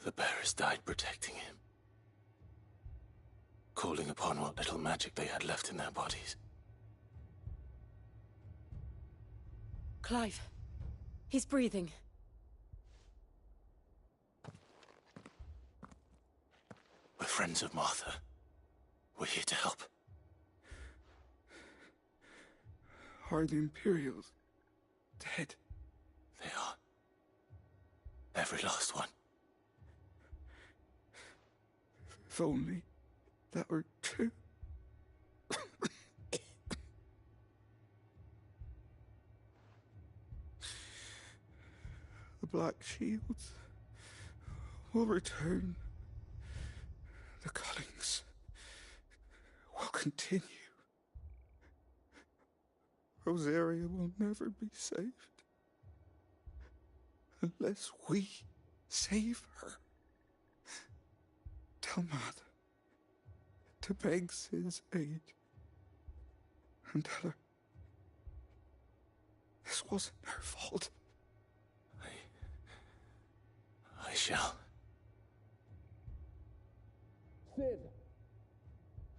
The bearers died protecting him, calling upon what little magic they had left in their bodies. Clive. He's breathing. We're friends of Martha. We're here to help. Are the Imperials dead? They are. Every last one. If only that were true. The Black Shields will return. The cullings will continue. Rosaria will never be saved unless we save her. Tell Mother to beg Sid's aid and tell her this wasn't her fault. I shall. Sid!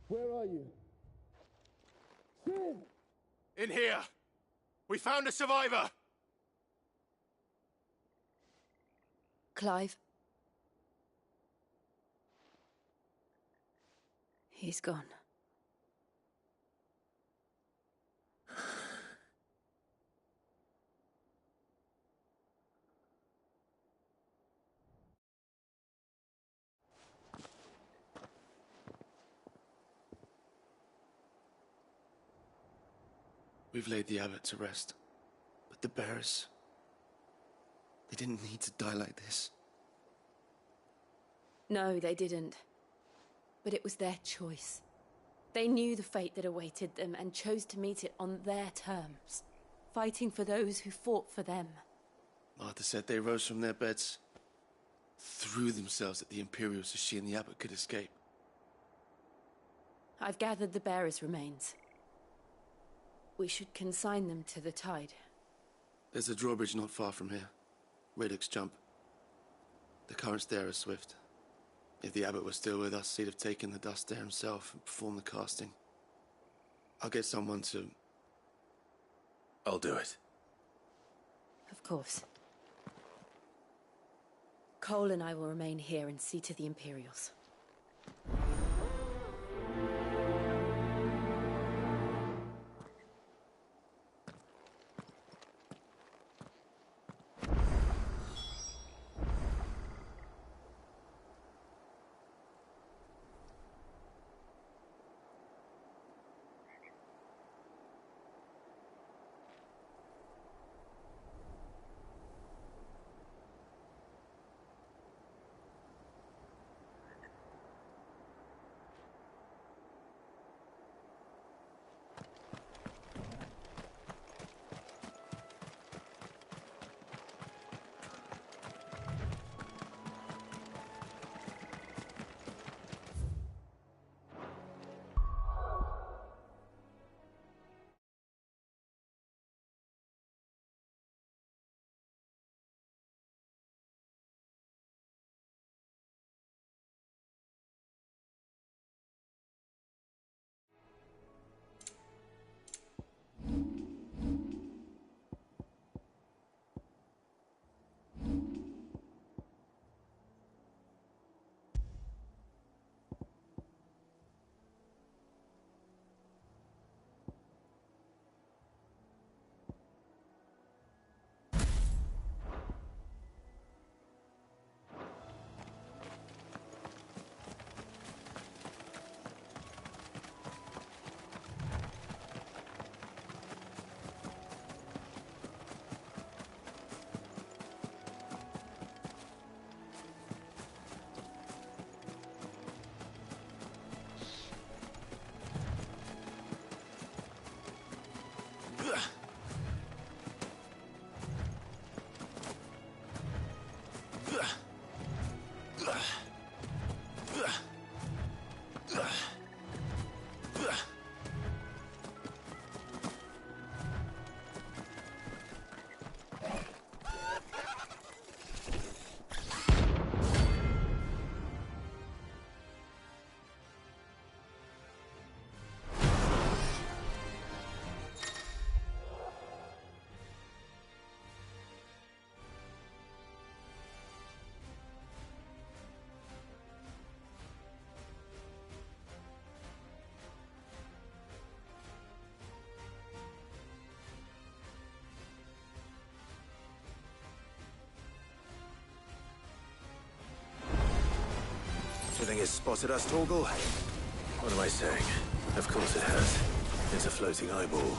Where are you? Sid! In here! We found a survivor! Clive. He's gone. We've laid the abbot to rest. But the bearers... they didn't need to die like this. No, they didn't. But it was their choice. They knew the fate that awaited them and chose to meet it on their terms, fighting for those who fought for them. Martha said they rose from their beds, threw themselves at the Imperials so she and the abbot could escape. I've gathered the bearers' remains. We should consign them to the tide. There's a drawbridge not far from here. Radix jump. The currents there are swift. If the abbot was still with us, he'd have taken the dust there himself and performed the casting. I'll get someone to... I'll do it. Of course. Cole and I will remain here and see to the Imperials. has spotted us, Torgal? What am I saying? Of course it has. It's a floating eyeball.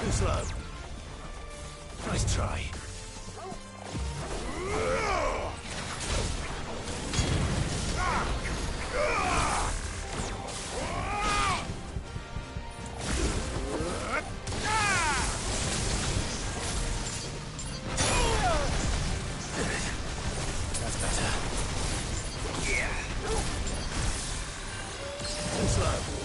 Too slow. Nice try. That's better. Yeah. Too slow.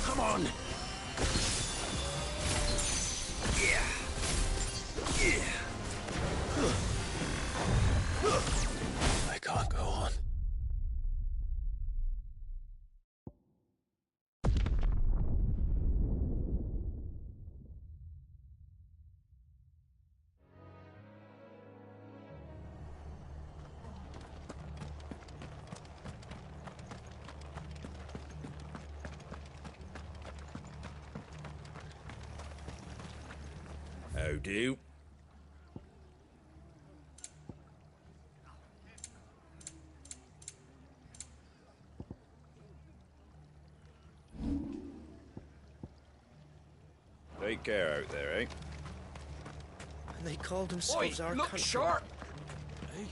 Come on! Yeah. I can't go on. How do? Take care out there, eh? And they called themselves our look country. sharp! Hey?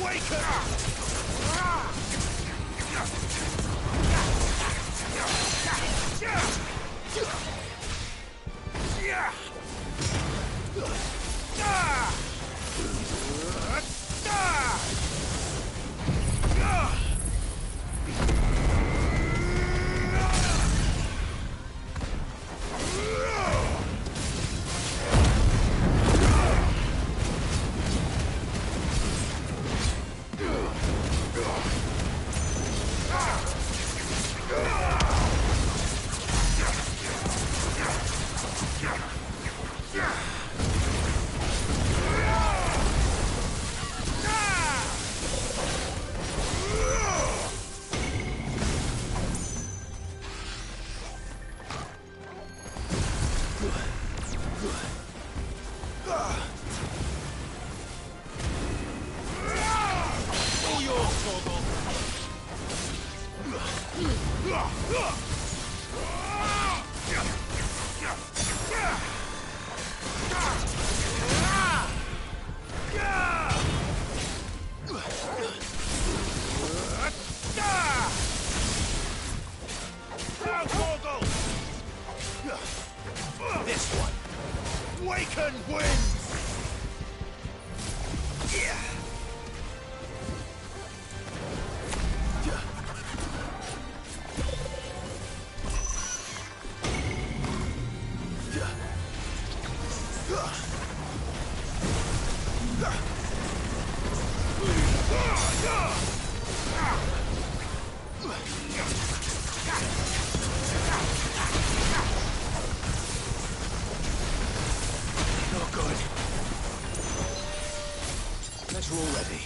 Wake up! Not good. Better already.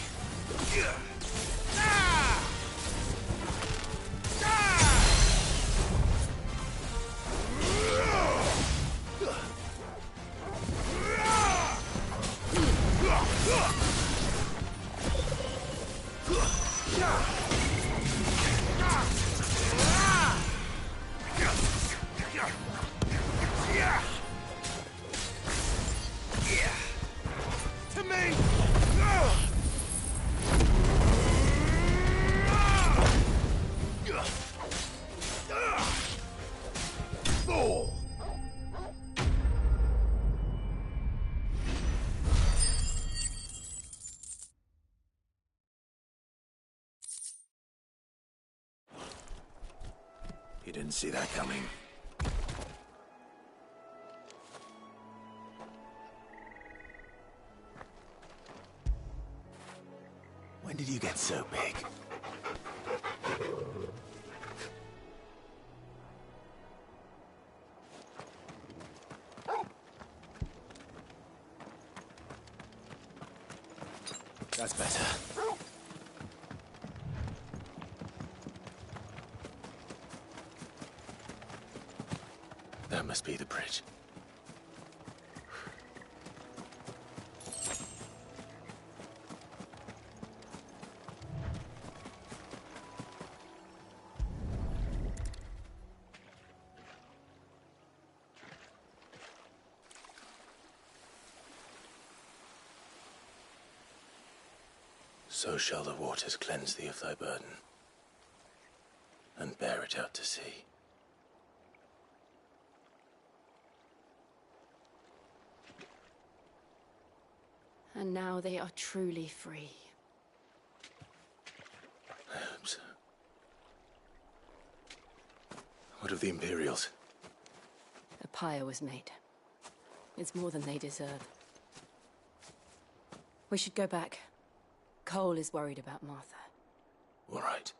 To me! Fool! You didn't see that coming. When did you get so big? That's better. That must be the bridge. So shall the waters cleanse thee of thy burden, and bear it out to sea. And now they are truly free. I hope so. What of the Imperials? A pyre was made. It's more than they deserve. We should go back. Cole is worried about Martha. All right.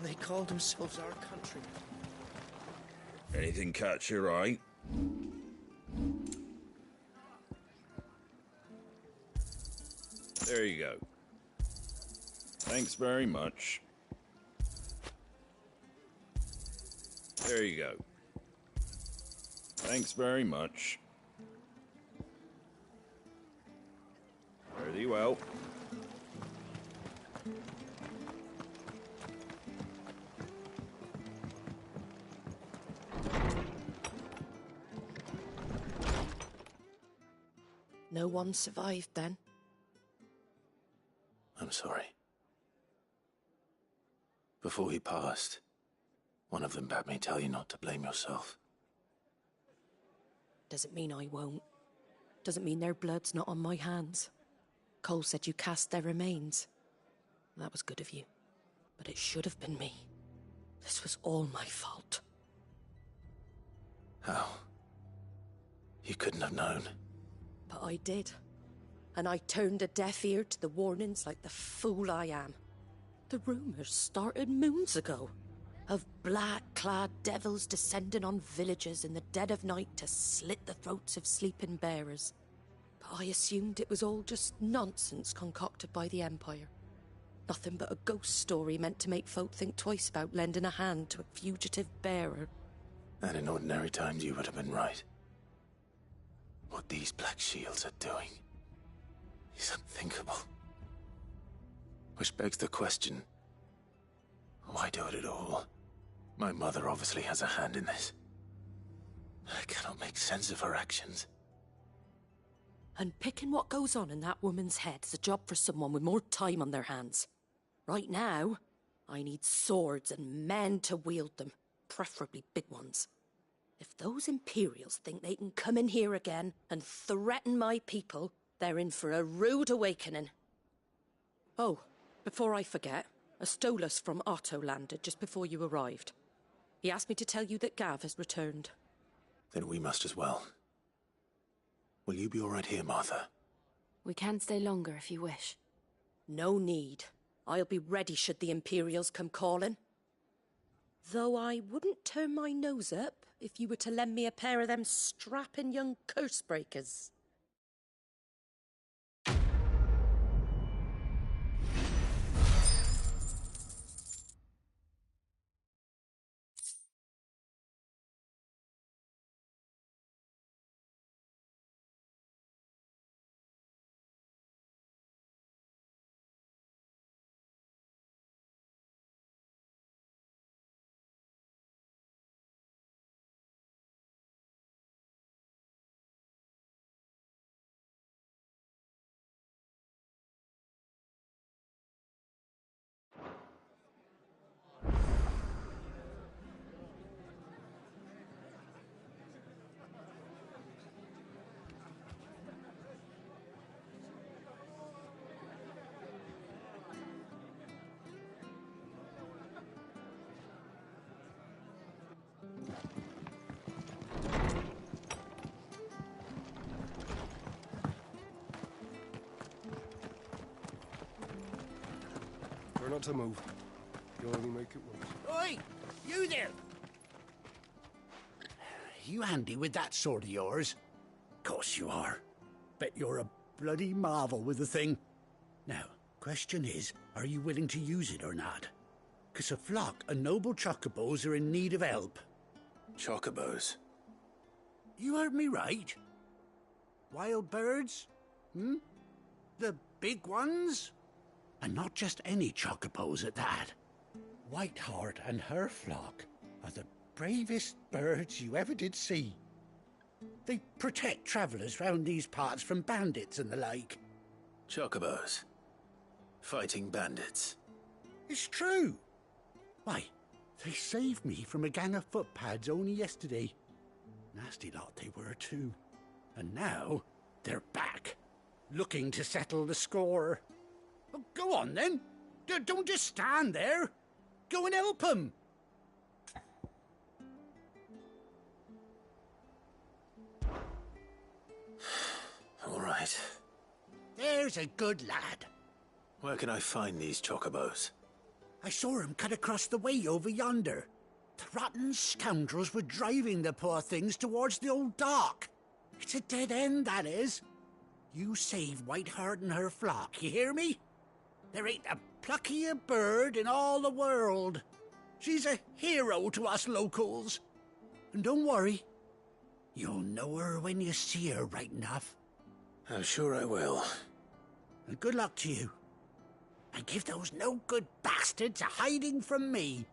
They called themselves our country. Anything catch your eye? There you go. Thanks very much. There you go. Thanks very much. Fare thee well. No one survived then? I'm sorry. Before he passed, one of them bade me tell you not to blame yourself. Doesn't mean I won't. Doesn't mean their blood's not on my hands. Cole said you cast their remains. That was good of you. But it should have been me. This was all my fault. How? You couldn't have known. But I did. And I turned a deaf ear to the warnings like the fool I am. The rumours started moons ago. Of black-clad devils descending on villages in the dead of night to slit the throats of sleeping bearers. But I assumed it was all just nonsense concocted by the Empire. Nothing but a ghost story meant to make folk think twice about lending a hand to a fugitive bearer. And in ordinary times you would have been right. What these Black Shields are doing is unthinkable. Which begs the question, why do it at all? My mother obviously has a hand in this. I cannot make sense of her actions. And picking what goes on in that woman's head is a job for someone with more time on their hands. Right now, I need swords and men to wield them, preferably big ones. If those Imperials think they can come in here again and threaten my people, they're in for a rude awakening. Oh, before I forget, a Stolas from Otto landed just before you arrived. He asked me to tell you that Gav has returned. Then we must as well. Will you be all right here, Martha? We can stay longer if you wish. No need. I'll be ready should the Imperials come calling. Though I wouldn't turn my nose up if you were to lend me a pair of them strapping young curse breakers. Try not to move. You'll only make it worse. Oi! You there! You handy with that sword of yours? Course you are. Bet you're a bloody marvel with the thing. Now, question is, are you willing to use it or not? 'Cause a flock of noble chocobos are in need of help. Chocobos? You heard me right. Wild birds? Hmm? The big ones? And not just any chocobos at that. Whiteheart and her flock are the bravest birds you ever did see. They protect travellers round these parts from bandits and the like. Chocobos? Fighting bandits? It's true. Why, they saved me from a gang of footpads only yesterday. Nasty lot they were too. And now they're back, looking to settle the score. Oh, go on then. Don't just stand there. Go and help them. All right. There's a good lad. Where can I find these chocobos? I saw him cut across the way over yonder. The rotten scoundrels were driving the poor things towards the old dock. It's a dead end, that is. You save Whiteheart and her flock, you hear me? There ain't a pluckier bird in all the world. She's a hero to us locals. And don't worry, you'll know her when you see her right enough. I'm sure I will. And good luck to you. And give those no-good bastards a hiding from me.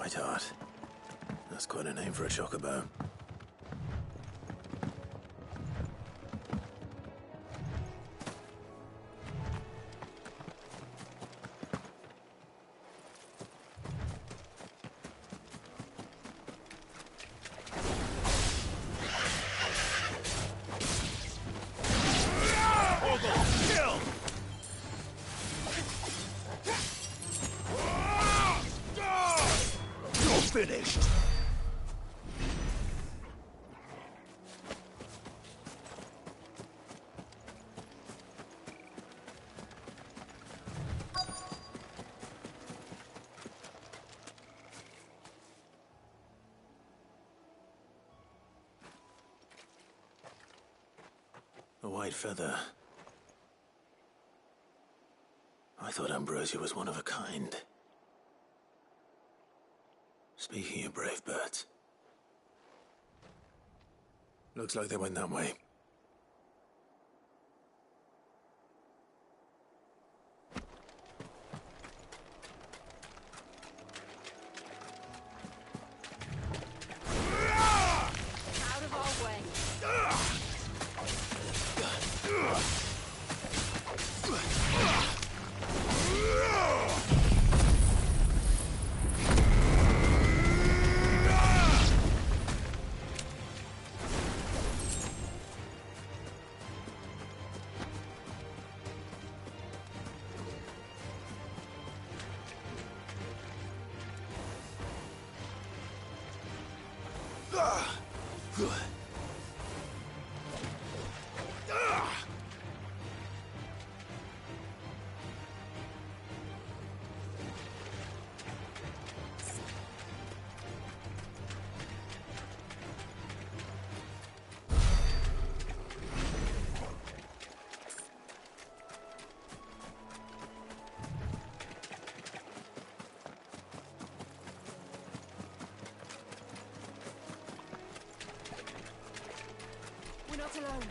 Whiteheart. That's quite a name for a chocobo. Finished. A white feather. I thought Ambrosia was one of a kind. Speaking of brave birds, looks like they went that way. Out of our way. We're not alone.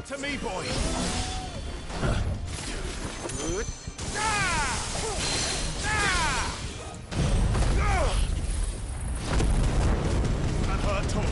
To me, boy. And her talk.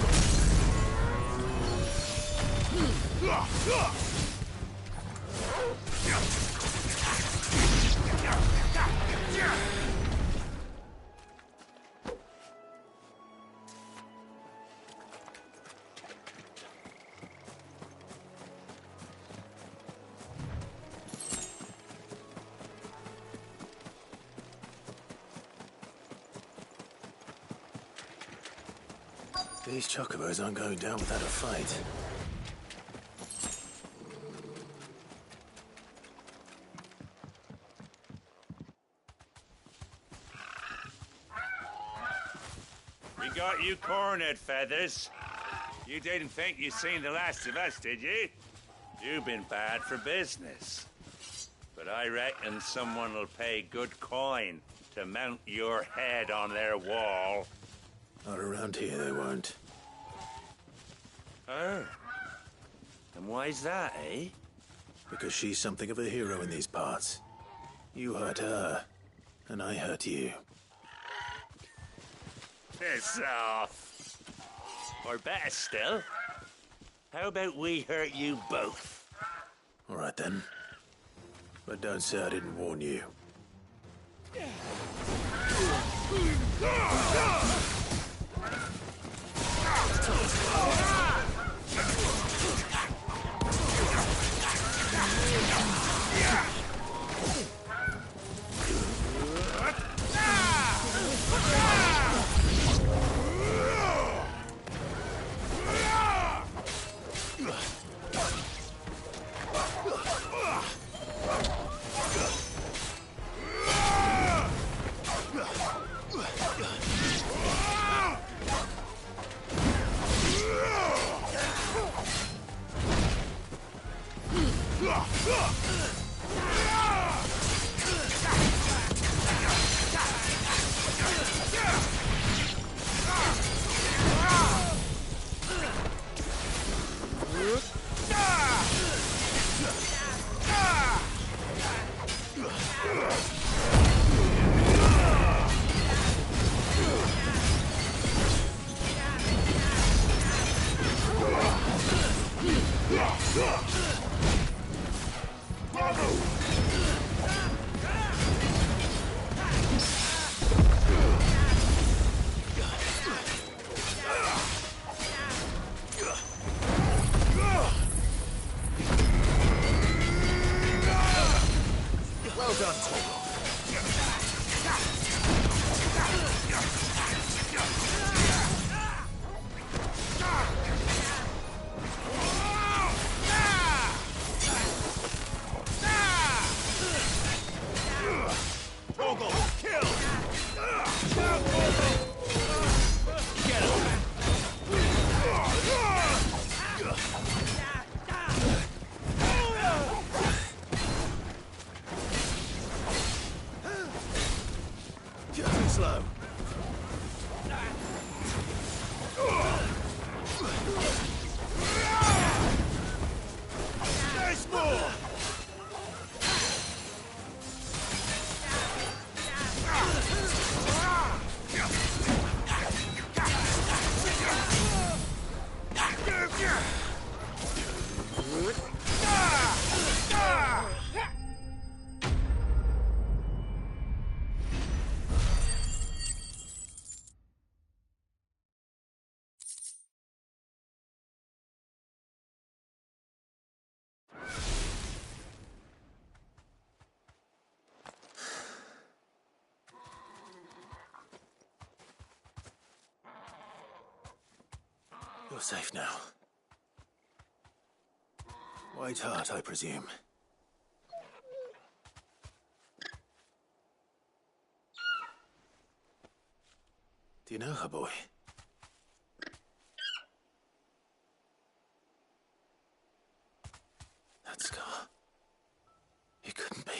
These chocobos aren't going down without a fight. We got you cornered, Feathers. You didn't think you'd seen the last of us, did you? You've been bad for business. But I reckon someone will pay good coin to mount your head on their wall. Not around here, they won't. Oh. And why's that, eh? Because she's something of a hero in these parts. You hurt her, and I hurt you. Piss off. Or better still, how about we hurt you both? All right then. But don't say I didn't warn you. Well done, Tom. Slow. There's more. You're safe now. White Hart, I presume. Do you know her, boy? That scar. It couldn't be.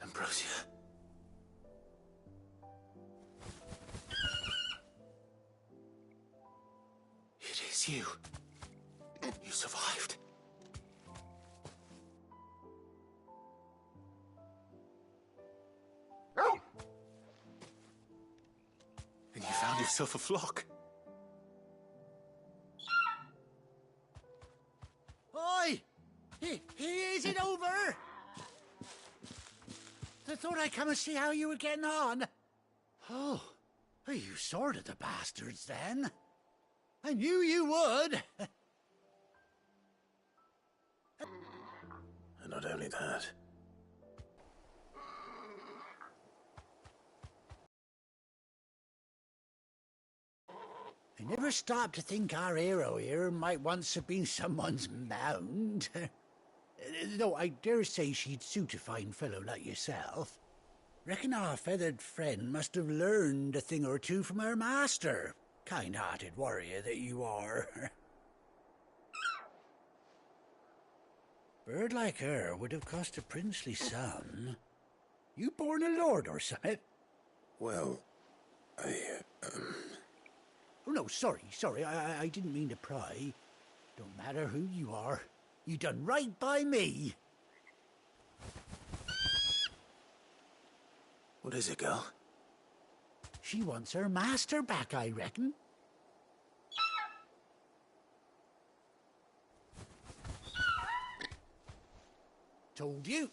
Ambrosia. It is you. You survived. And you found yourself a flock. Oi! Is it over? I thought I'd come and see how you were getting on. Oh, you sorted the bastards then. I knew you would. And not only that. I never stopped to think our hero here might once have been someone's mount. Though I dare say she'd suit a fine fellow like yourself. Reckon our feathered friend must have learned a thing or two from her master. Kind-hearted warrior that you are. Bird like her would have cost a princely sum. You born a lord or something? Well, Oh, no, sorry. I didn't mean to pry. Don't matter who you are. You done right by me. What is it, girl? She wants her master back, I reckon. Told you.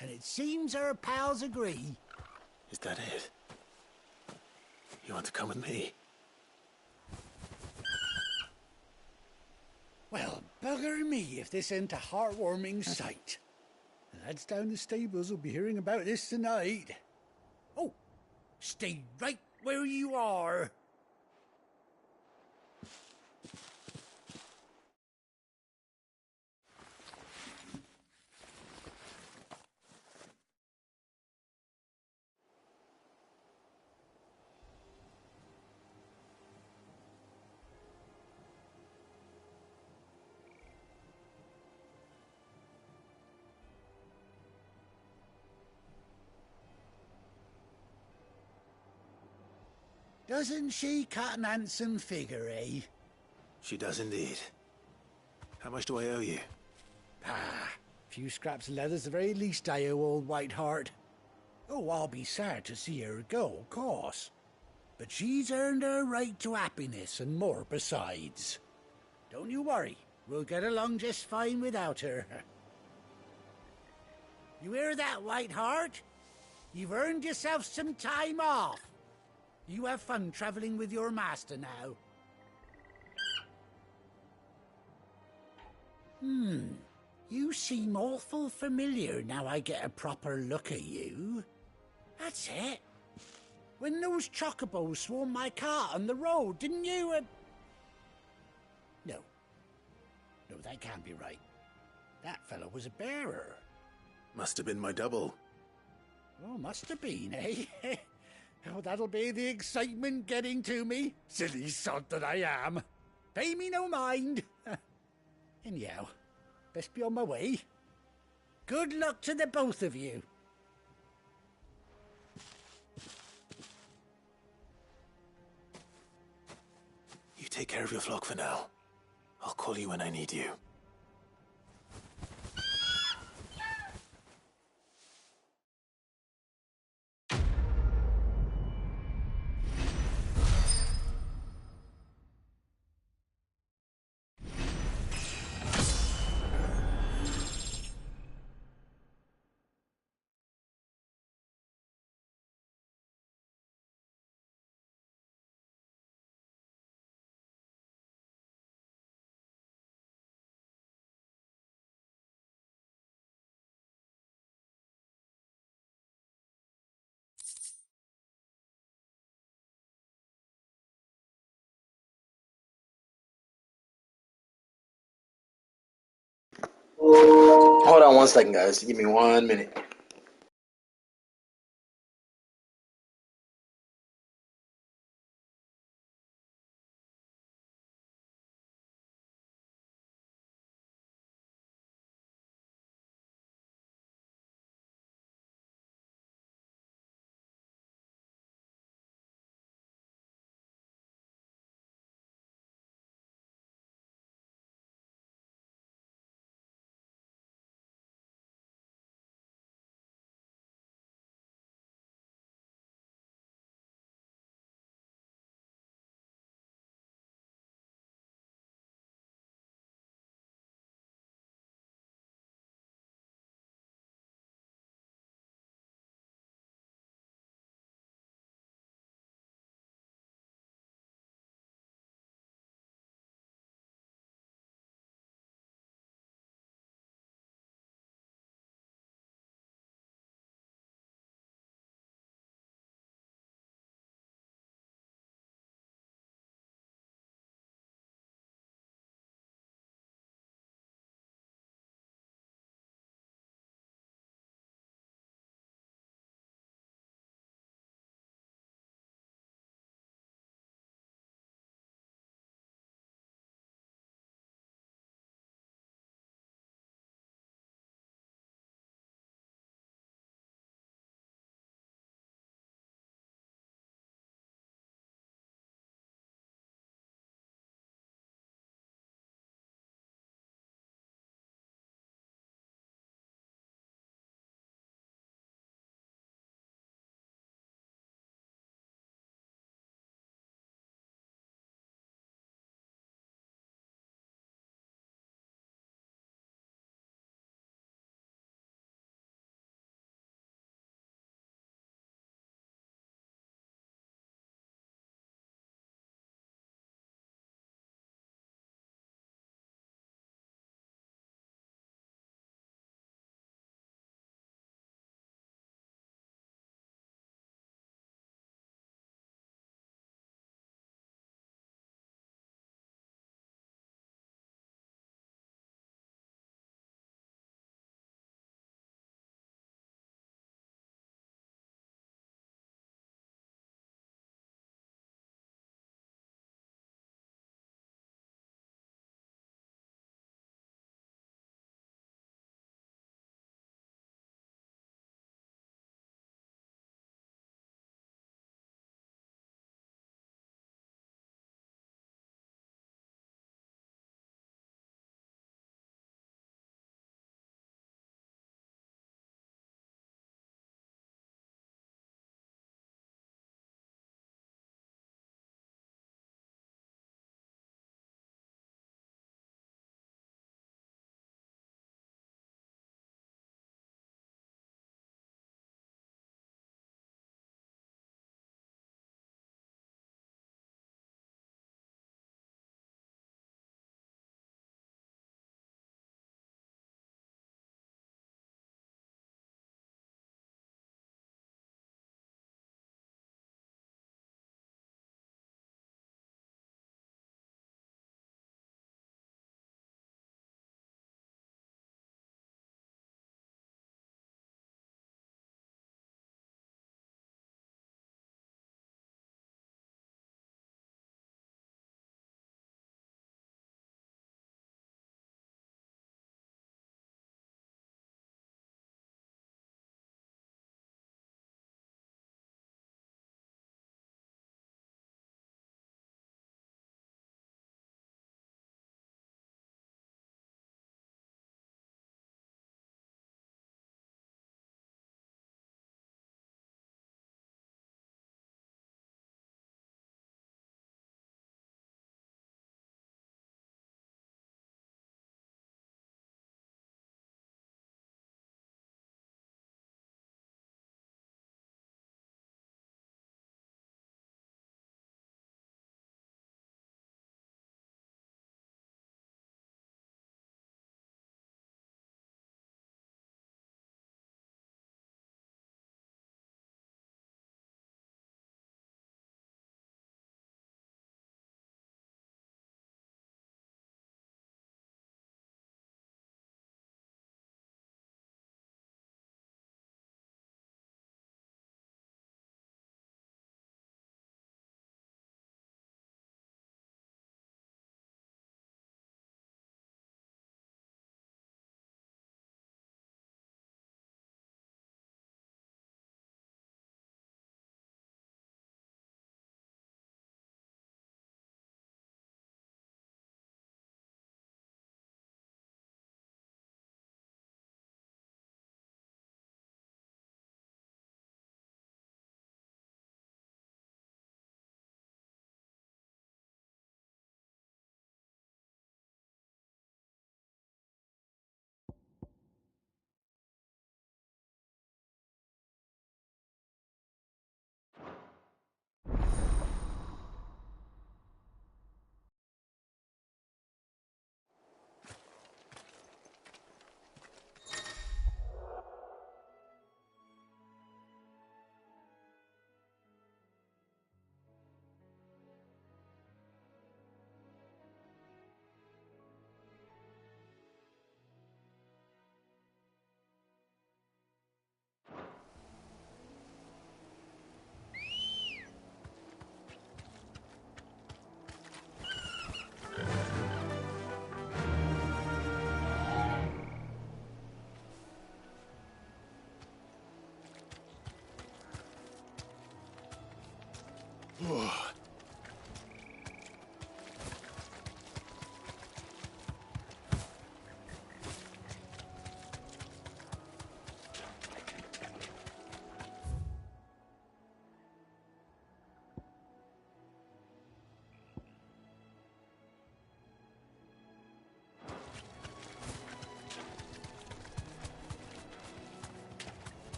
And it seems her pals agree. Is that it? You want to come with me? Well, bugger me if this ain't a heartwarming sight. The lads down the stables will be hearing about this tonight. Oh, stay right where you are. Doesn't she cut an handsome figure, eh? She does indeed. How much do I owe you? Ah, a few scraps of leather's the very least I owe old Whiteheart. Oh, I'll be sad to see her go, of course. But she's earned her right to happiness and more besides. Don't you worry, we'll get along just fine without her. You hear that, Whiteheart? You've earned yourself some time off. You have fun traveling with your master now. You seem awful familiar now I get a proper look at you. That's it. When those chocobos swarmed my cart on the road, didn't you? No, that can't be right. That fellow was a bearer. Must have been my double. Oh, must have been, eh? Oh, that'll be the excitement getting to me. Silly sod that I am. Pay me no mind. Anyhow, best be on my way. Good luck to the both of you. You take care of your flock for now. I'll call you when I need you. Hold on 1 second, guys. Give me 1 minute.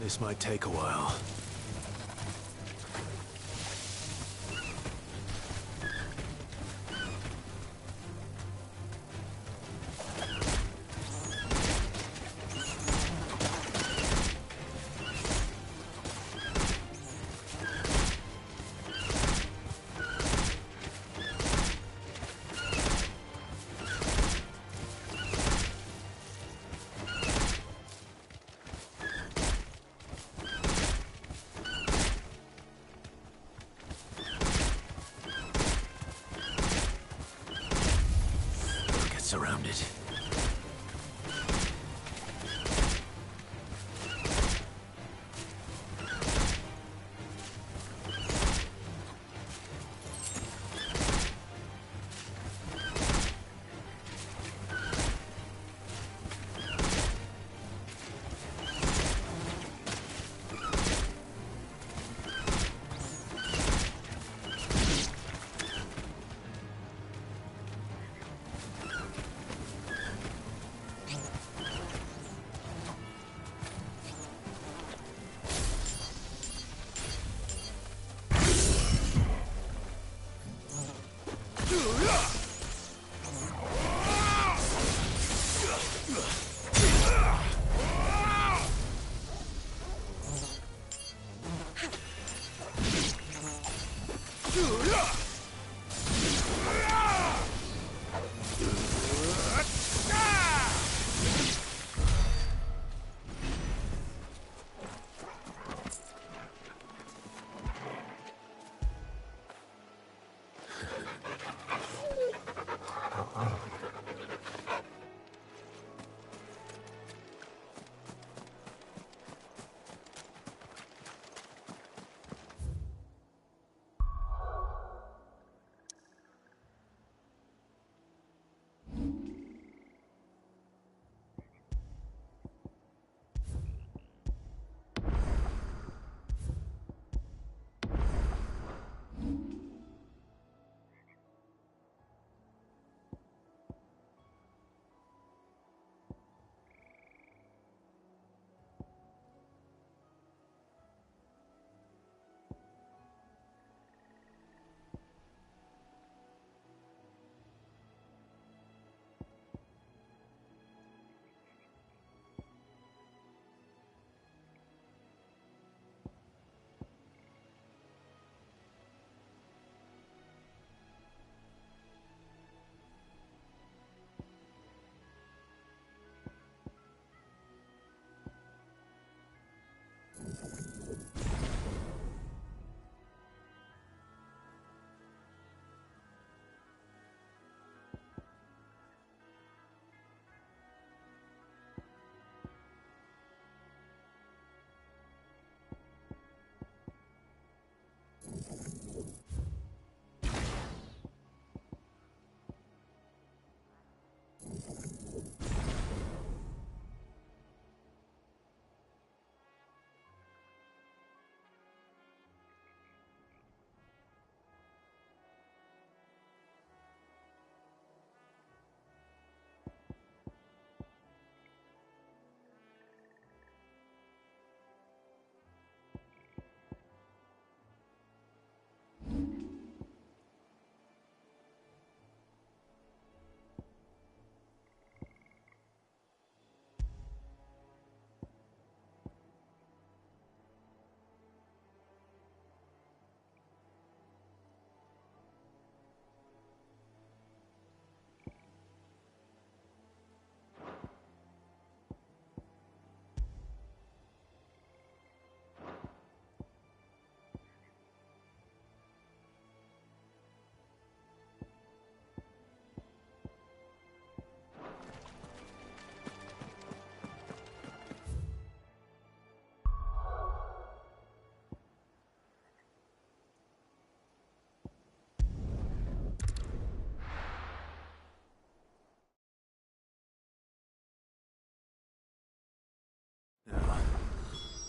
This might take a while. Surrounded.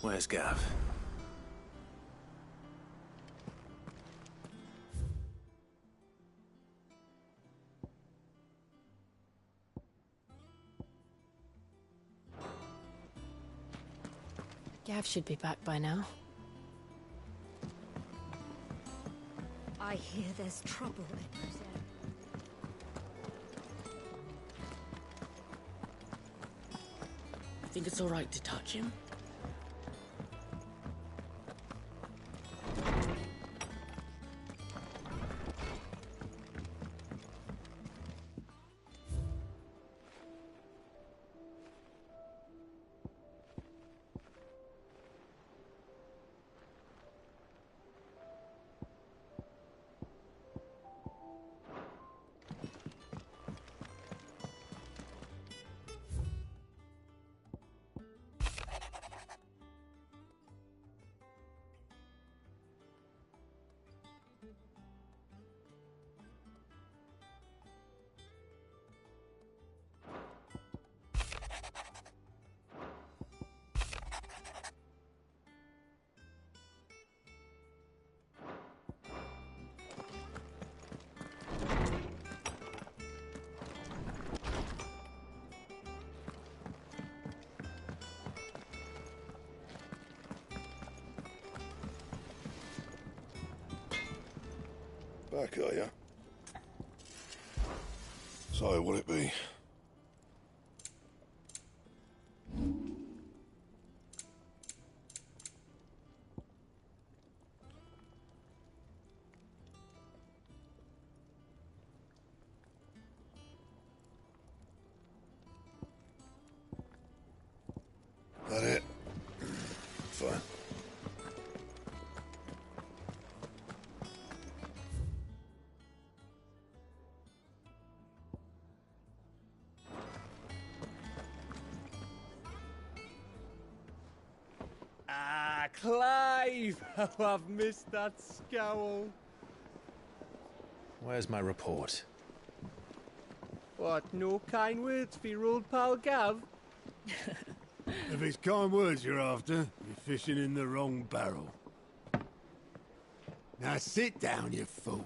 Where's Gav? Gav should be back by now. I hear there's trouble at Brazil. Think it's all right to touch him? Back, are ya? So, what'll it be? That it? Fine. Ah, Clive! How I've missed that scowl. Where's my report? What, no kind words for your old pal Gav? If it's kind words you're after, you're fishing in the wrong barrel. Now sit down, you fool.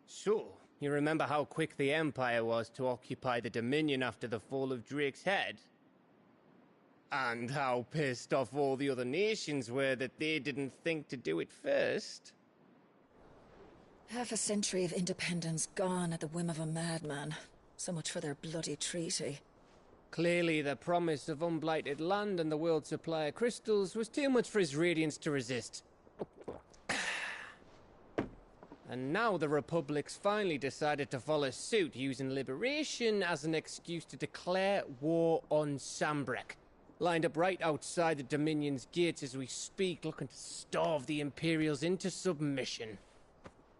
So, you remember how quick the Empire was to occupy the Dominion after the fall of Drake's head? And how pissed off all the other nations were that they didn't think to do it first? Half a century of independence gone at the whim of a madman. So much for their bloody treaty. Clearly, the promise of unblighted land and the world's supply of crystals was too much for his radiance to resist. And now the Republic's finally decided to follow suit, using liberation as an excuse to declare war on Sambrek. Lined up right outside the Dominion's gates as we speak, looking to starve the Imperials into submission.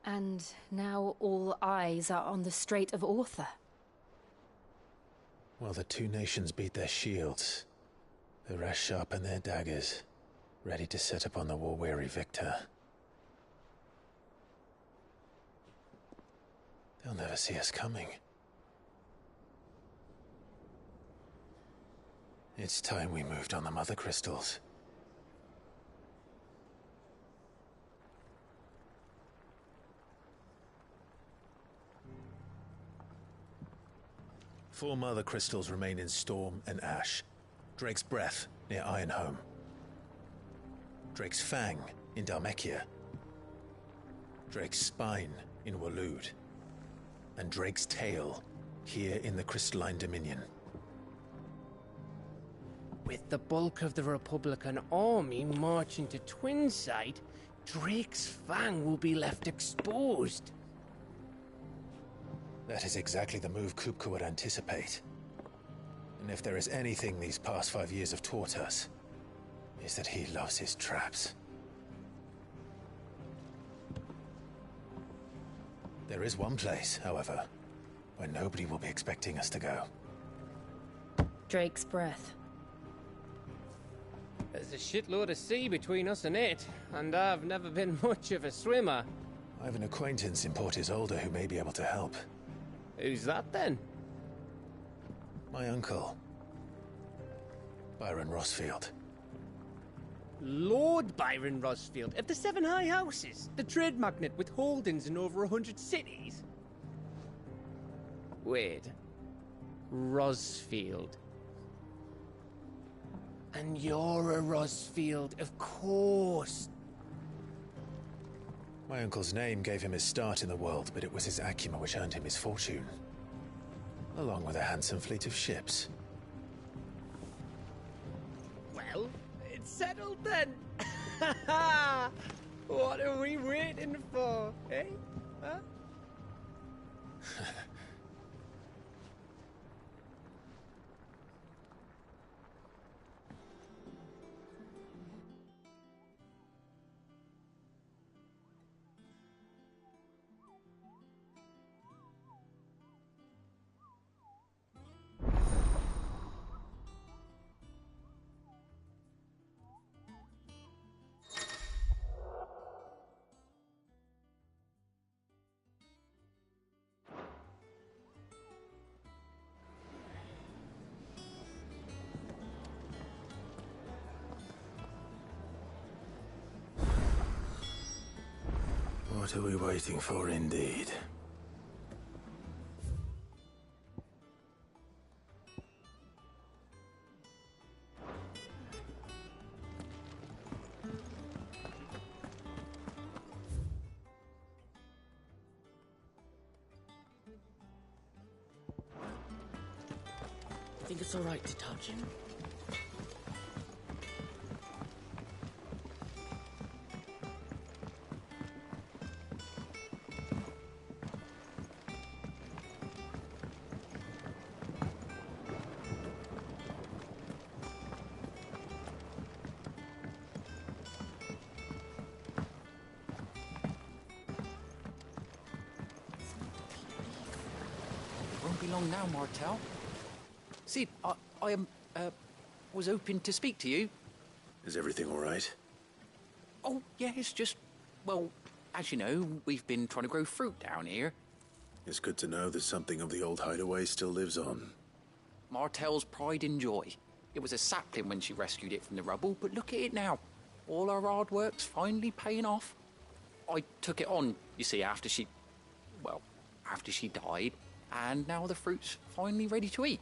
And now all eyes are on the Strait of Author. Well, the two nations beat their shields. The rest sharpen their daggers, ready to set upon the war-weary victor. They'll never see us coming. It's time we moved on the mother crystals. Four mother crystals remain in Storm and Ash. Drake's Breath near Ironhome. Drake's Fang in Dhalmekia. Drake's Spine in Waloed. And Drake's Tail here in the Crystalline Dominion. With the bulk of the Republican army marching to Twinside, Drake's Fang will be left exposed. That is exactly the move Kupka would anticipate. And if there is anything these past 5 years have taught us, is that he loves his traps. There is one place, however, where nobody will be expecting us to go. Drake's Breath. There's a shitload of sea between us and it, and I've never been much of a swimmer. I have an acquaintance in Port Isolde who may be able to help. Who's that then? My uncle, Byron Rosfield. Lord Byron Rosfield of the Seven High Houses, the trade magnate with holdings in over 100 cities. Wait. Rosfield. And you're a Rosfield, of course. My uncle's name gave him his start in the world, but it was his acumen which earned him his fortune. Along with a handsome fleet of ships. Well, it's settled then. What are we waiting for, eh? Huh? What are we waiting for, indeed? I think it's all right to touch him. Won't be long now, Martel. See, I was hoping to speak to you. Is everything all right? Oh, yeah, it's just, well, as you know, we've been trying to grow fruit down here. It's good to know that something of the old hideaway still lives on. Martel's pride and joy. It was a sapling when she rescued it from the rubble, but look at it now. All our hard work's finally paying off. I took it on, you see, after she died, and now the fruit's finally ready to eat.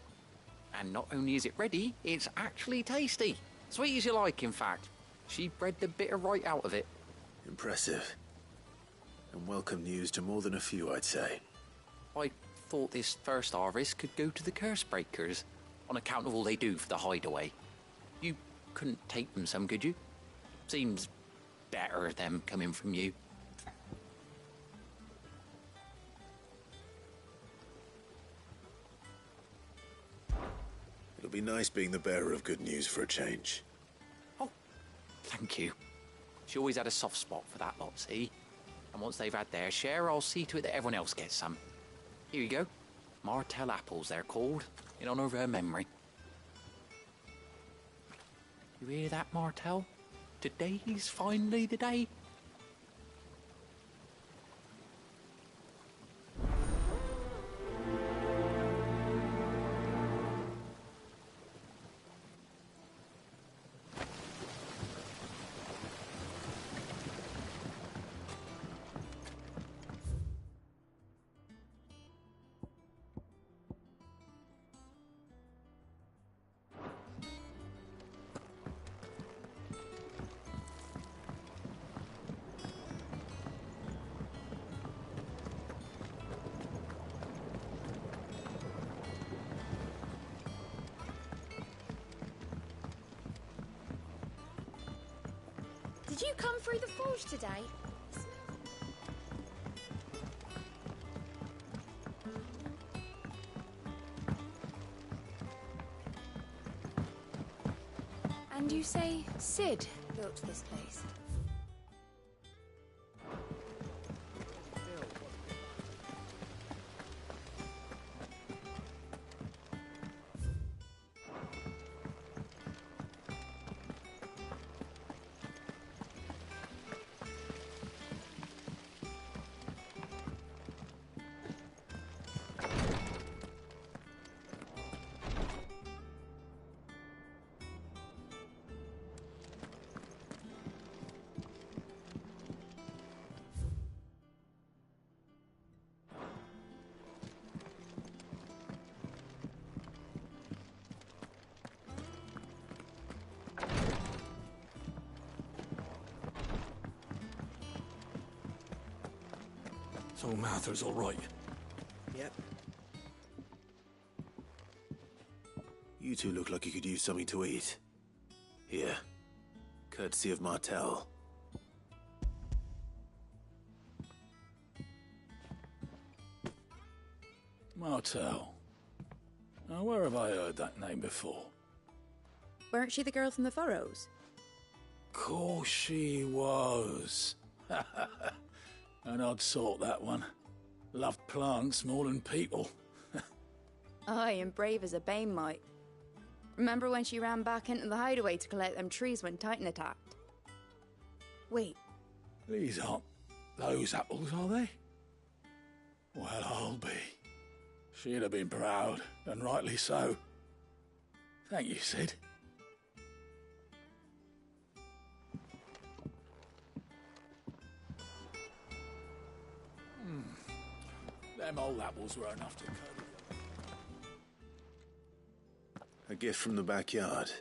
And not only is it ready, it's actually tasty. Sweet as you like, in fact. She bred the bitter right out of it. Impressive. And welcome news to more than a few, I'd say. I thought this first harvest could go to the curse breakers, on account of all they do for the hideaway. You couldn't take them some, could you? Seems better them coming from you. It'll be nice being the bearer of good news for a change. Oh, thank you. She always had a soft spot for that lot, see? And once they've had their share, I'll see to it that everyone else gets some. Here you go. Martel apples, they're called, in honor of her memory. You hear that, Martel? Today's finally the day. Did you come through the forge today? And you say Sid built this place? So Martha's all right? Yep. You two look like you could use something to eat. Here. Courtesy of Martel. Martel. Now, where have I heard that name before? Weren't she the girl from the Furrows? Course she was. An odd sort, that one. Loved plants more than people. Aye, and brave as a bane might. Remember when she ran back into the hideaway to collect them trees when Titan attacked? Wait. These aren't those apples, are they? Well, I'll be. She'd have been proud, and rightly so. Thank you, Sid. Them old apples were enough to curdle. A gift from the backyard.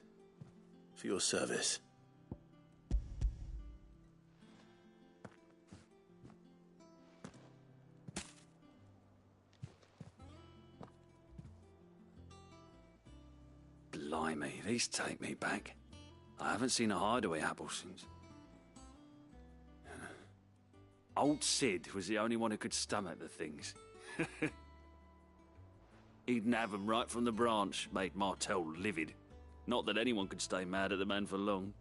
For your service. Blimey, these take me back. I haven't seen a hideaway apple since. Old Sid was the only one who could stomach the things. He'd nab 'em right from the branch, made Martel livid. Not that anyone could stay mad at the man for long.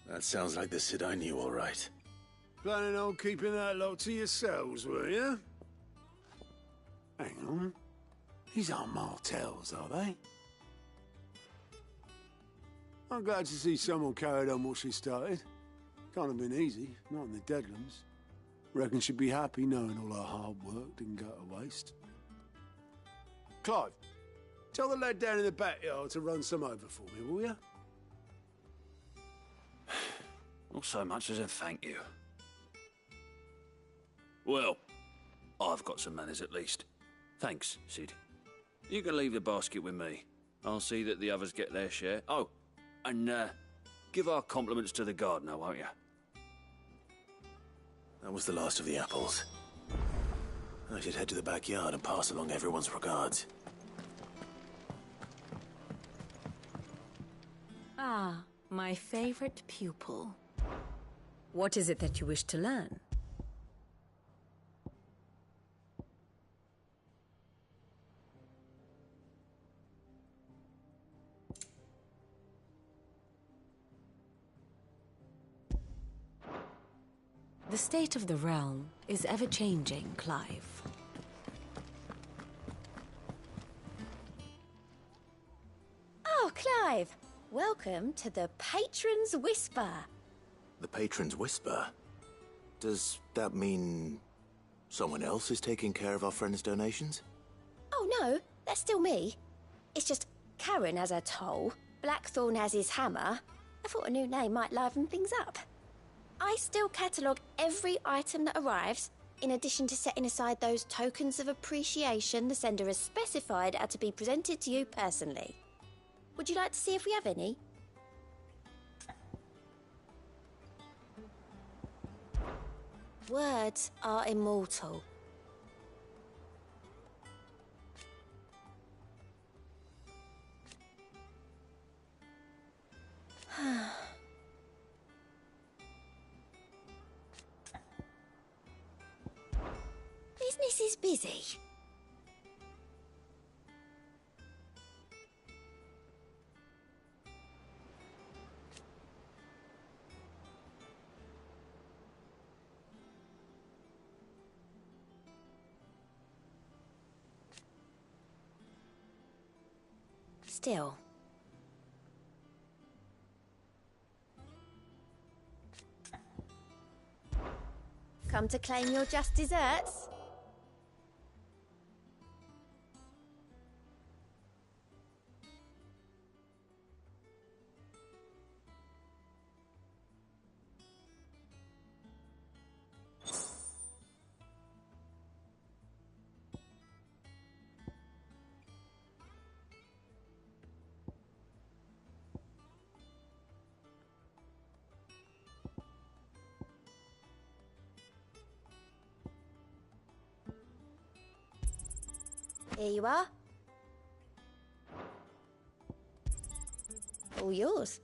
That sounds like the Sid I knew, all right. Planning on keeping that lot to yourselves, were you? Hang on. These aren't Martels, are they? I'm glad to see someone carried on what she started. Can't have been easy, not in the Deadlands. Reckon she'd be happy knowing all her hard work didn't go to waste. Clive, tell the lad down in the backyard to run some over for me, will you? Not so much as a thank you. Well, I've got some manners at least. Thanks, Sid. You can leave the basket with me. I'll see that the others get their share. Oh, and give our compliments to the gardener, won't you? That was the last of the apples. I should head to the backyard and pass along everyone's regards. Ah, my favorite pupil. What is it that you wish to learn? The state of the realm is ever-changing, Clive. Oh, Clive! Welcome to the Patron's Whisper. The Patron's Whisper? Does that mean someone else is taking care of our friend's donations? Oh, no, that's still me. It's just Karen has her toll, Blackthorn has his hammer. I thought a new name might liven things up. I still catalogue every item that arrives, in addition to setting aside those tokens of appreciation the sender has specified are to be presented to you personally. Would you like to see if we have any? Words are immortal. Business is busy. Still. Come to claim your just desserts? Here you are. All yours.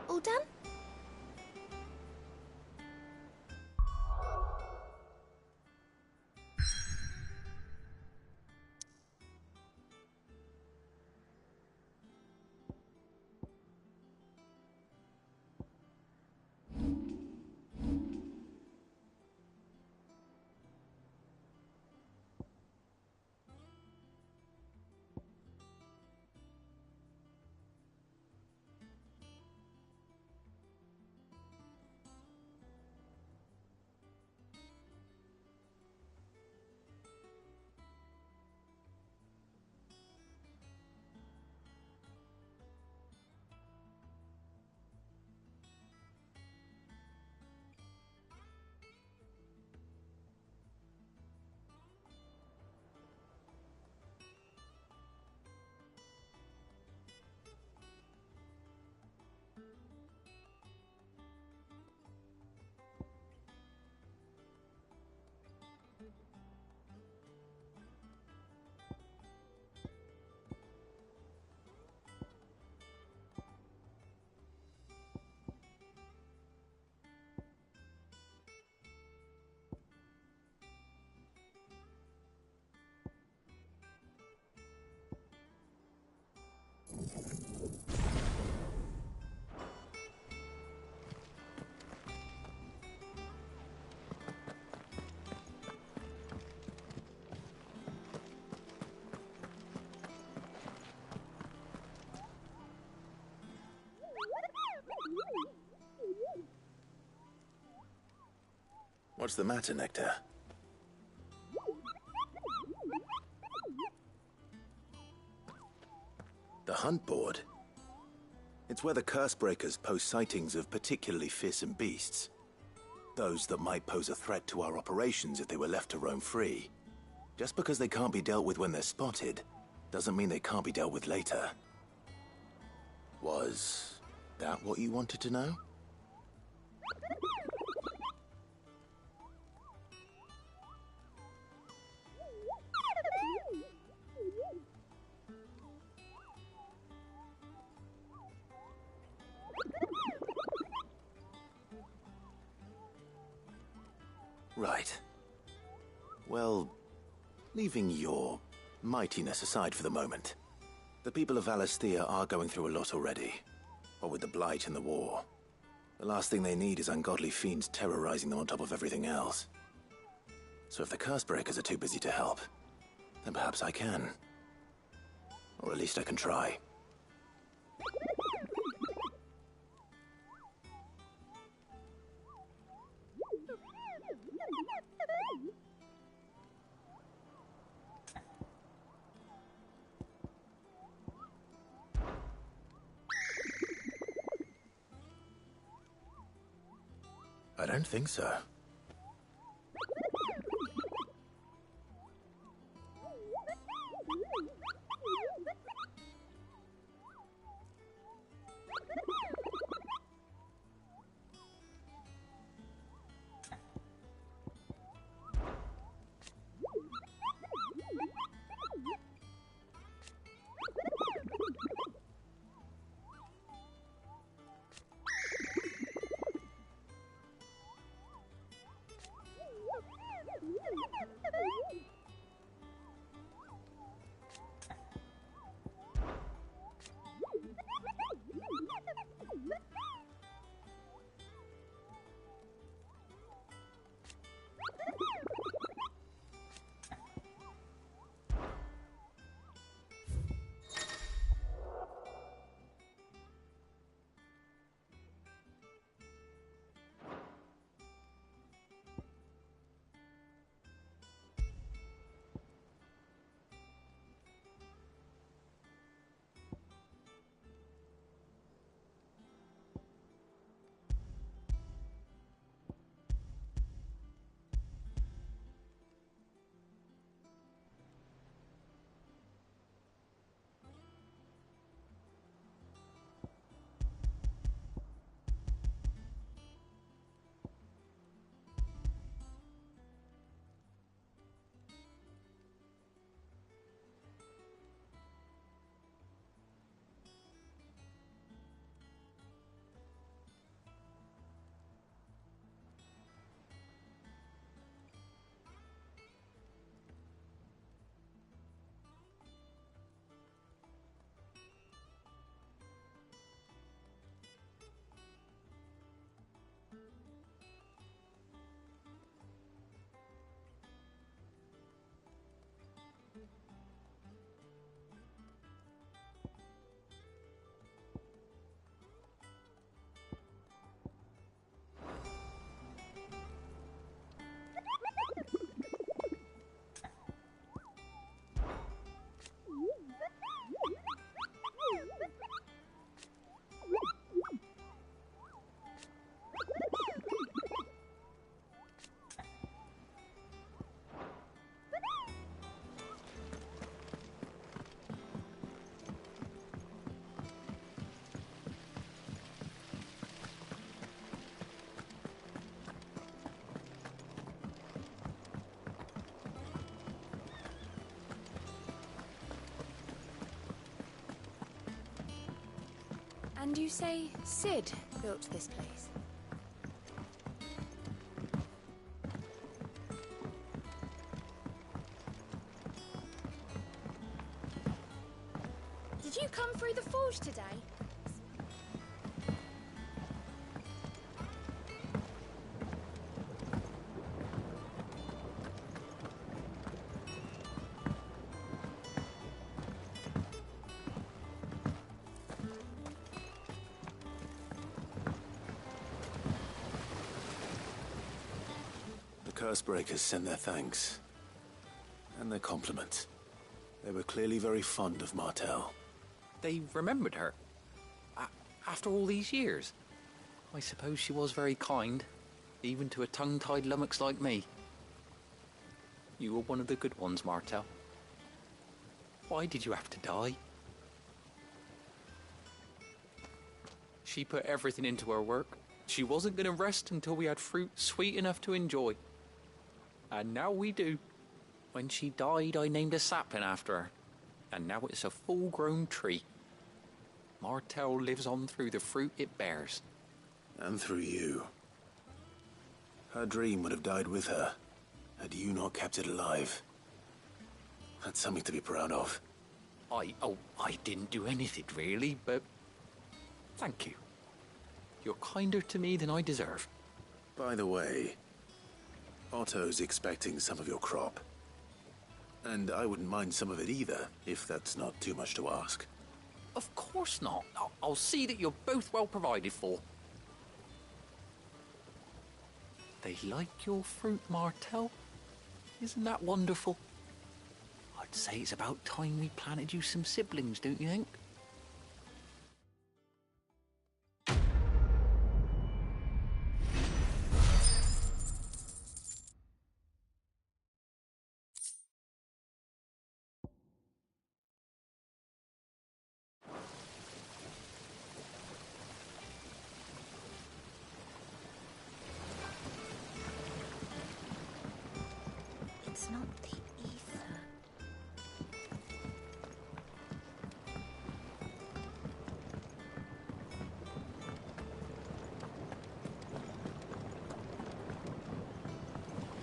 All done? What's the matter, Nectar? The hunt board? It's where the Cursebreakers post sightings of particularly fearsome beasts. Those that might pose a threat to our operations if they were left to roam free. Just because they can't be dealt with when they're spotted, doesn't mean they can't be dealt with later. Was that what you wanted to know? Right. Well, leaving your mightiness aside for the moment, the people of Valisthea are going through a lot already. What with the Blight and the war. The last thing they need is ungodly fiends terrorizing them on top of everything else. So if the Cursebreakers are too busy to help, then perhaps I can. Or at least I can try. I don't think so. And you say Sid built this place? Did you come through the forge today? The Cursebreakers send their thanks. And their compliments. They were clearly very fond of Martel. They remembered her. After all these years. I suppose she was very kind, even to a tongue-tied lummox like me. You were one of the good ones, Martel. Why did you have to die? She put everything into her work. She wasn't going to rest until we had fruit sweet enough to enjoy. And now we do. When she died, I named a sapling after her. And now it's a full-grown tree. Martel lives on through the fruit it bears. And through you. Her dream would have died with her, had you not kept it alive. That's something to be proud of. I didn't do anything really, but thank you. You're kinder to me than I deserve. By the way, Otto's expecting some of your crop. And I wouldn't mind some of it either, if that's not too much to ask. Of course not. I'll see that you're both well provided for. They like your fruit, Martel. Isn't that wonderful? I'd say it's about time we planted you some siblings, don't you think? It's not the ether.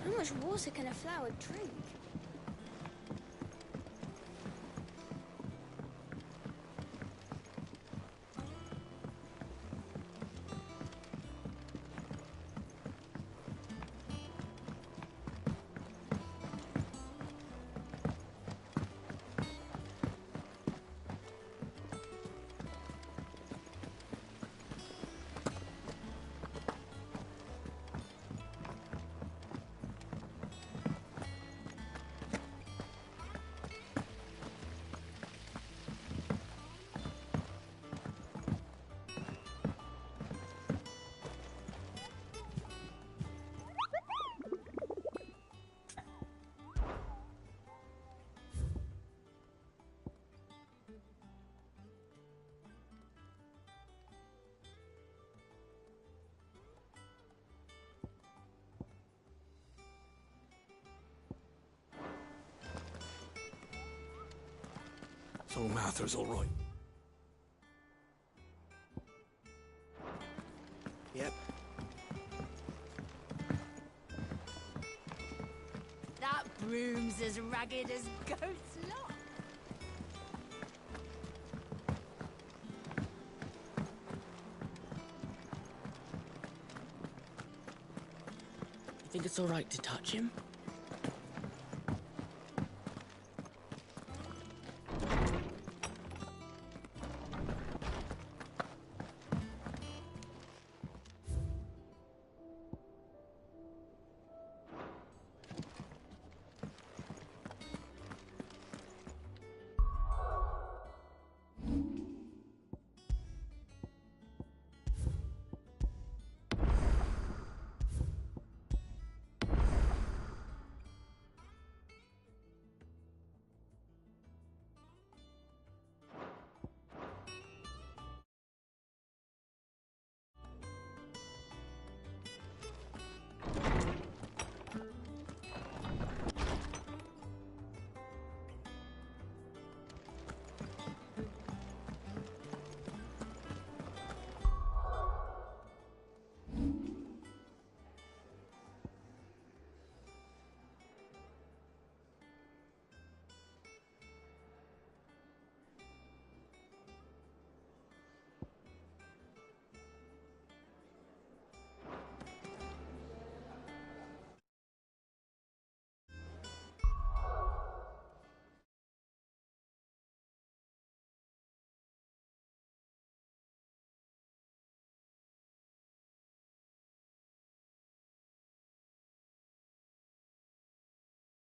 How much water can a flower drink? So Mather's all right. Yep. That broom's as ragged as goat's lot. You think it's all right to touch him?